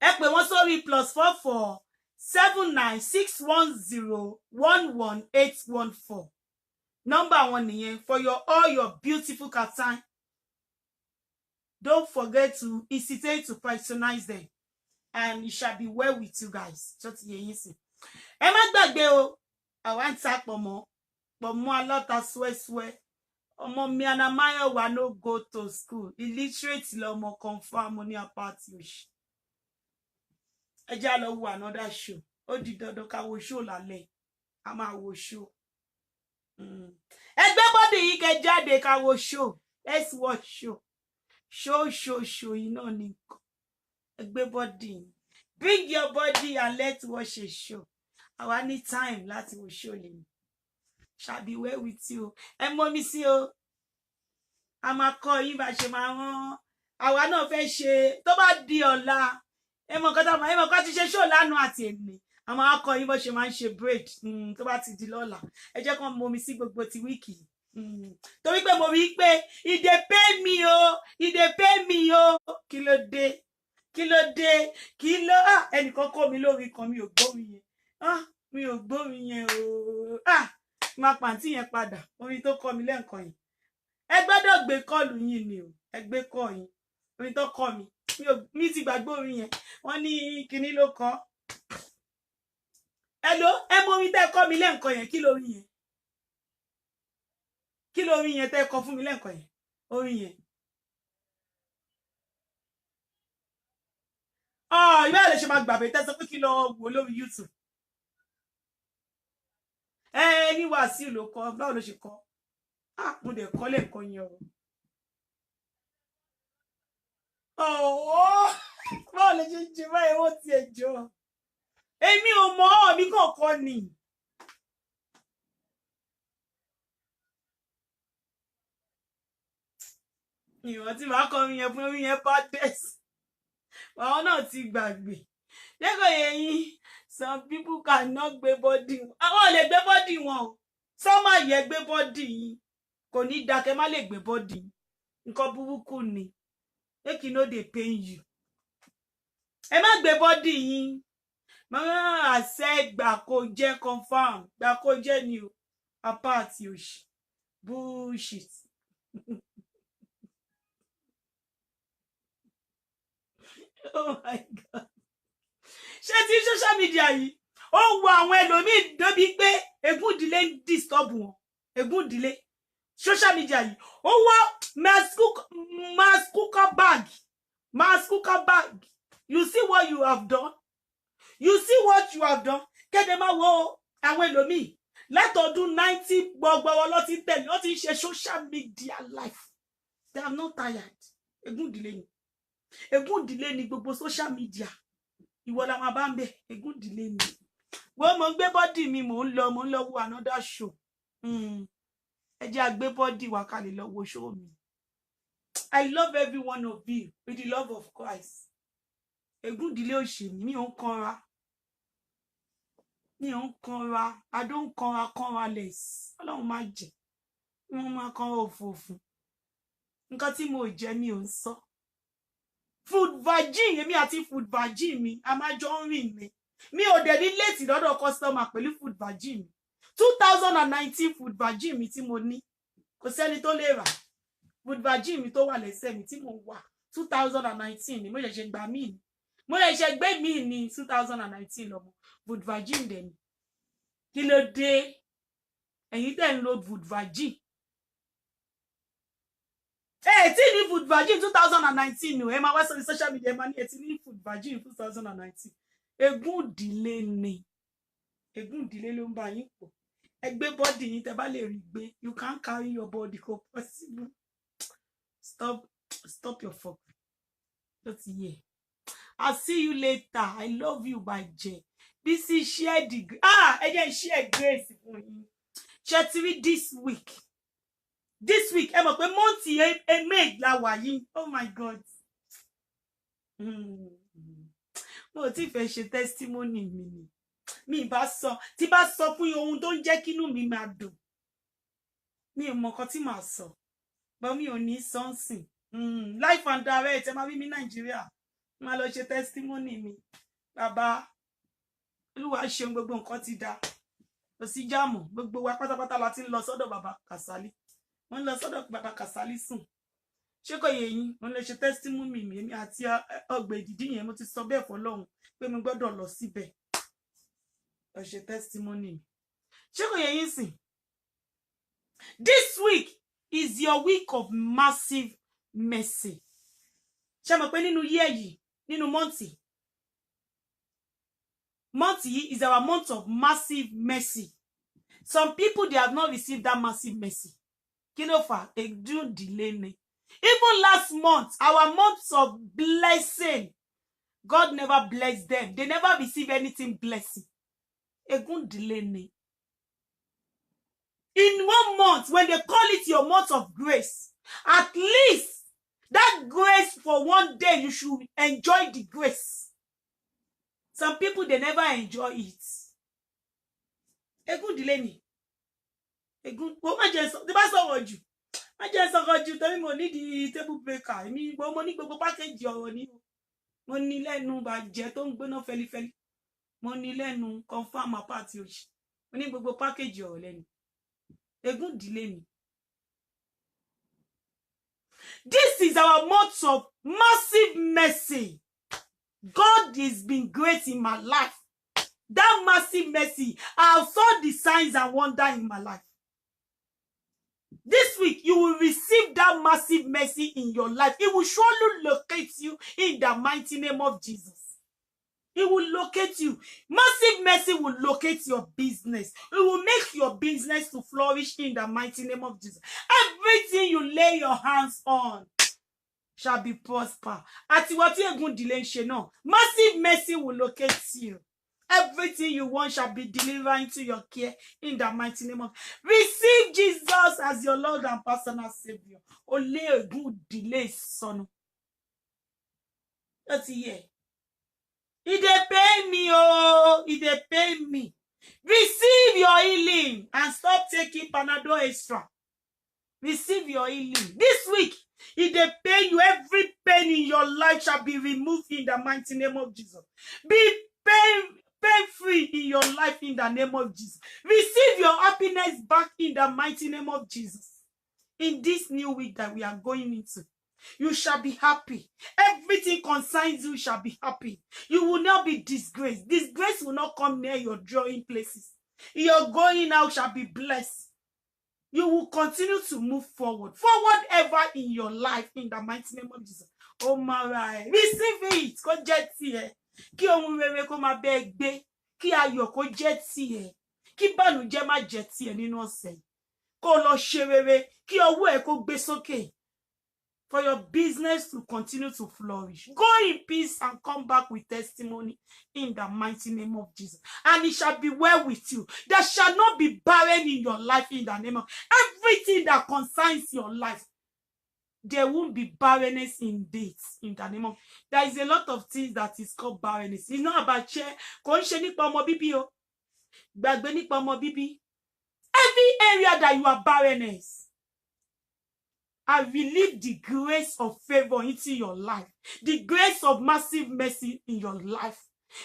ẹ pè wọ́n sórí +44 796 10 11814 nọ́mbà wọn nìyẹn for all your beautiful kaftan. Don't forget to hesitate to patronize them and it shall be well with you guys. Just yé yín sí. Ẹ má gbàgbé o àwa ń ta pọ̀mọ́ alọ́ta swẹ́swẹ́ ọmọ mi Anamayowa no go to school illiterate lọmọ confam ní apá àti òṣì. Ẹ já lọ wo another show ó di dandan ká wo show lálẹ́ a máa wo show. Ẹgbẹ́ bọ́dì yìí kẹ́ jáde ká wo show. Let's watch show. Show yìí náà ni nǹkan. Ẹgbẹ́ bọ́dì yìí. Bring your body and let's watch a show. Àwa ní time láti wo show lẹ́yìn. Shall be well with you. Ẹ mọ̀ mi sí o. A máa kọ́ yín bá ṣe máa rán. Àwa náà fẹ́ ṣe tó bá di ọ̀la. Ẹ mọ̀ kọ́ ti ṣe show lánàá àti èmi. A máa kọ́ yín bó ṣe máa ń ṣe braid tó bá ti di lọ́la. Ẹ jẹ́ kán mọ̀ mi sí gbogbo ti wíìkì. Torí pé mo rí pé e dey pay me o kí ló dé ẹnìkan kọ́ mi lórí kan mi ò gbórin yẹn o máa pàǹtí yẹn padà orin tó kọ́ mi lẹ́ǹkan yìí ẹ gbọ́dọ̀ gbé kọ́ọ̀lù yín ni o ẹ gbé kọ́ yín orin tó kọ́ mi ti gbàgbé orin yẹn wọ́n ní kinní ló kọ́ ẹ mọ orin tẹ́ kọ́ mi lẹ́ǹkan yẹn kí lórin yẹn tẹ́ kọ fún mi lẹ́ǹkan yẹn orin yẹn ìwé ẹ̀ lè ṣe máa gbàgbé tẹ́ sọ pé kí lọ wò lórí YouTube ní Wàsíù ló kọ báwo ló ṣe kọ mo dẹ̀ kọ́ lẹ́ǹkan yẹn o báwo lè ṣe jẹ báyìí wọ́n ti ẹ̀ jọ èmi ò mọ̀ mi kọ̀ọ̀kan ni. ìwọ̀n tí màá kọrin yẹn fún orin yẹn bá dẹ̀sí àwọn náà ti gbàgbé lẹ́kọ̀ọ́ yẹn some people cannot gbé bọ́dì wọn àwọn ò lè gbé bọ́dì wọn o sọ́mọ yẹ gbé bọ́dì yín kò ní dákẹ́ má lè gbé bọ́dì yín nǹkan burúkú ni make no dey pain you ẹ má gbé bọ́dì yín máa àṣẹ gbà kó jẹ́ confam gbà kó jẹ́ ni o apá àti òṣì bullshit. Oh my God. Ṣé tí social media yìí ó wo àwọn ẹlòmíì débi pé ègún ìdílé ń disturb wọn ègún ìdílé social media yìí ó wọ mass cooker bag you see what you have done kéde máa wo àwọn ẹlòmíì látọdún 90 gbọgbọ wọn lọ ti tẹ̀lé wọn ti ń ṣe social media life they are not tired ègún ìdílé ni gbogbo social media ìwọ la máa bá ń bẹ ègún ìdílé ni wọ́n mo gbé bọ́dì mi mò ń lọ wo another show ẹ jẹ́ àgbé bọ́dì wa kalẹ̀ lọ wo show mi. I love every one of you with the love of Christ. Ègún ìdílé òṣèlú mi ò ń kanra I don't kanra less ọlọ́run má jẹ́ wọ́n máa kanra òfòòfò nǹkan tí mo jẹ mi ò ń sọ. Food virgin èmi àti food virgin mi a máa jọ ń rìn mi ò dẹ̀ ní léètì lọ́dọ̀ customer pẹ̀lú food virgin mi 2019 food virgin mi tí mo ní kò sẹ́ni tó lè rà food virgin mi tó wà lẹ́sẹ̀ mi tí mo wà 2019 ni mo ṣẹ̀ṣẹ̀ gbà mí ni mo ṣẹ̀ṣẹ̀ gbé mí ní 2019 lọ́mọ food virgin dẹ̀ ni kí ló dé ẹ̀yin tẹ̀ ń lo food virgin tí ní food virgin 2019 ni ẹ máa wá sórí social media ẹ máa ní ẹtí ní food virgin 2019 ègún ìdílé ló ń bá yín pọ̀ ẹ gbé bọ́dì yín tẹ́ bá lè rí gbé you can't carry your body kò possible stop your fuck that's here. I'll see you later. I love you by J. Bisi share the ẹ jẹ́ share grace fún yín. Ṣé ti rí this week ẹ mọ̀ pé month e made la wà yìí. Oh my God. Mo ti fẹ́ ṣe testimony mi ni. Mi bá sọ tí bá sọ fún yín ohun tó ń jẹ́ kínú mi máa dùn. Mi ò mọ̀ nǹkan tí màá sọ. But mi ò ní something. Life and direct ẹ máa rí mi Nàìjíríà. Má lọ ṣe testimony mi. Bàbá Olúwa ṣeun gbogbo nǹkan ti dá. Lọ sí jámù gbogbo wa pátápátá la ti ń lọ sọ́dọ̀ bàbá Kàsálí. Wọ́n lọ sọ́dọ̀ bàbá Kàsálí sùn. Ṣé kò yé yín? Wọ́n lè ṣe testimony mi èmi àti ọgbẹ́ ìdìdí yẹn mo ti sọ bẹ́ẹ̀ fọ́lọ́run pé mo gbọ́dọ̀ lọ síbẹ̀. Lọ ṣe testimony mi. Ṣé kò yé yín sìn? This week is your week of massive mercy. Ṣé mọ̀ pé nínú year yìí, nínú month yìí is our month of massive mercy. Some people, they have not received that massive mercy. Kí ló fà? Ègún ìdílé ni. Even last month, our months of blessing, God never blessed them. They never receive anything blessing. Ègún ìdílé ni. In 1 month, when they call it your month of grace, at least that grace for 1 day, you should enjoy the grace. Some people, they never enjoy it. Ègún ìdílé ni. Ègún, ó má jẹ́ sọ, tí bá sọ̀rọ̀ jù. Má jẹ́ sọ̀rọ̀ jù torí mo ní di table breaker. Èmi mo ní gbogbo package ọ̀rọ̀ ni. Mo ní lẹ́nu bàjẹ́ tó ń gbóná fẹ́lifẹ́li. Mo ní lẹ́nu confirm apart òṣì. Mo ní gbogbo package ọ̀rọ̀ lẹ́nu. Ègún ìdílé ni. This is our month of massive mercy. God has been great in my life. That massive mercy, I saw the signs and wonder in my life. This week, you will receive that massive mercy in your life. It will surely locate you in the mighty name of Jesus. It will locate you. Massive mercy will locate your business. It will make your business to flourish in the mighty name of Jesus. Everything you lay your hands on shall be prosper. Àti wá tí ègún ìdílé ń ṣe náà, massive mercy will locate you. Everything you want shall be delivered into your care in the mighty name of. Receive Jesus as your Lord and personal Savior. Only a good delay, son. That's it. It dey pay me, oh, it dey pay me. Receive your healing and stop taking Panadol extra. Receive your healing. This week, if they pay you, every pain in your life shall be removed in the mighty name of Jesus. Be pain-free in your life in the name of Jesus. Receive your happiness back in the mighty name of Jesus. In this new week that we are going into, you shall be happy. Everything concerns you shall be happy. You will not be disgraced. Disgrace will not come near your dwelling places. Your going out shall be blessed. You will continue to move forward. Forward ever in your life in the mighty name of Jesus. Oh my, receive it. Kó jẹ́ tiẹ̀. Kí ohun rere kó máa bẹ́ gbé. Kí ayọ̀ kó jẹ́ tiẹ̀. Kí bànújẹ́ má jẹ́ tiẹ̀ nínú ọ̀sẹ̀. Kó lọ ṣe rere. Kí ọwọ́ ẹ kó gbé sókè. For your business to continue to flourish. Go in peace and come back with testimony in the mighty name of Jesus. And it shall be well with you. There shall not be barren in your life in the name of everything that concerns your life. There won't be barrenness in dates in the name of. There is a lot of things that is called barrenness. It's not about share. Kò ń ṣe nípa ọmọ bíbí o. Gbàgbé nípa ọmọ bíbí. Every area that you are barrenness, I release the grace of favor into your life. The grace of massive mercy in your life.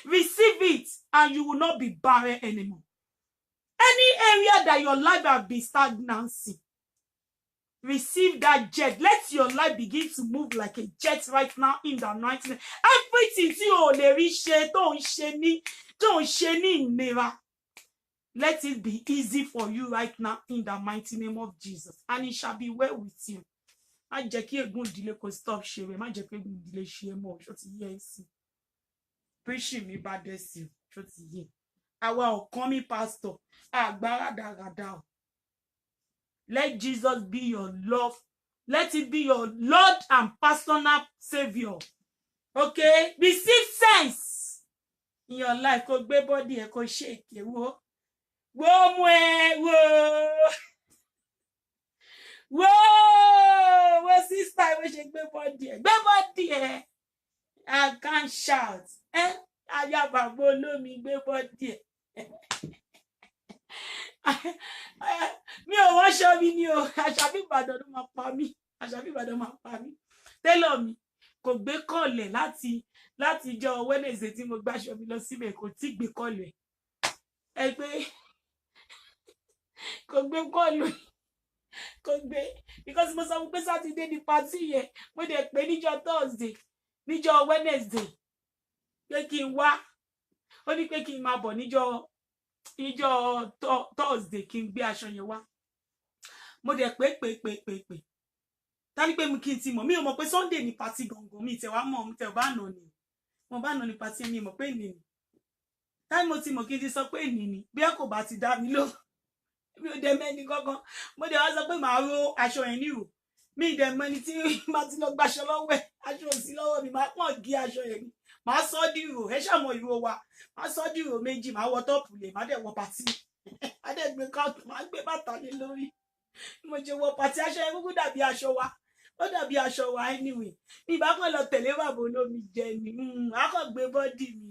Receive it and you will not be barren anymore. Any area that your life has been stagnancy, receive that jet. Let your life begin to move like a jet right now in the night. Everything tí o lè rí ṣe, tó ń ṣe ní ìnira. Let it be easy for you right now in the mighty name of Jesus. And it shall be well with you. Má jẹ́ kí ègún ìdílé kó stop ṣe rẹ̀. Má jẹ́ kí ègún ìdílé ṣe mọ́. Ṣó ti yé sí. Preaching mi bá dé sí. Ṣó ti yé. Àwa ò kàn mí pastor. Àgbára dàgàdà. Let Jesus be your love. Let it be your Lord and personal Savior. Okay? Receive sense in your life. Kó gbé body ẹ kó shake ẹ wo. Whoa, sister, we should be body. I can't shout. Aya babo lomi gbe body. Mi ò wọ́n ṣọ́ mi ni o. Àṣàbí Ìbàdàn ló máa pa mí. Àṣàbí Ìbàdàn máa pa mí. Tẹ́lọ̀ mi kò gbé kọ́ọ̀lẹ̀ láti jọ Wednesday tí mo gbàṣọ mi lọ síbẹ̀ kò tí gbé kọ́ọ̀lẹ̀. Ẹ pé kò gbé kọ́ọ̀lù kò gbé because mo sọ pé Saturday ni party yẹn mo dẹ̀ pé níjọ́ Thursday níjọ́ Wednesday pé kí n wá ó ní pé kí n máa bọ̀ níjọ́ Thursday kí n gbé aṣọ yẹn wá mo dẹ̀ pé ta ni pé mi kí n ti mọ̀ mi ò mọ̀ pé Sunday ni party gangan mi tẹ̀ wá mọ̀ mi tẹ̀ bá nà ni mo bá nà ni party mi mọ̀ pé ni táì mo ti mọ̀ kí n ti sọ pé ni bí ẹ kò bá ti dá mi lóhùn mi ò dẹ̀ mẹ́ni gangan mo dẹ̀ wá sọ pé màá ró aṣọ yẹn níhò mi dẹ̀ mẹ́ni tí má ti lọ gbaṣọ lọ́wọ́ ẹ̀ aṣọ òsì lọ́wọ́ mi máa pọ̀n gé aṣọ yẹn ni màá sọ dìrò ẹ ṣàmọ̀ ìró wa màá sọ dìrò méjì màá wọ tọ́pù lè má dẹ̀ wọ pàtí má dẹ̀ gbé káàtù màá gbé bàtà lé lórí mo ṣe wọ pàtí aṣọ yẹn kúkú dàbí aṣọ wa ó dàbí aṣọ wa anyway ní ìbá kan lọ tẹ̀lé bàbá olómi jẹ ni akọ̀ gbé bọ́dì mi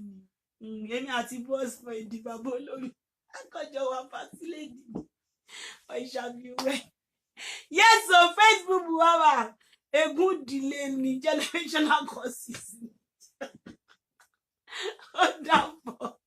ni èmi àti boyfriend bàbá olómi akọ̀jọ wa fásilẹ̀dì ọ̀ṣàbíwẹ̀ yes so Facebook wàwà ègún ìdílé ni generational causes ó dàbọ̀.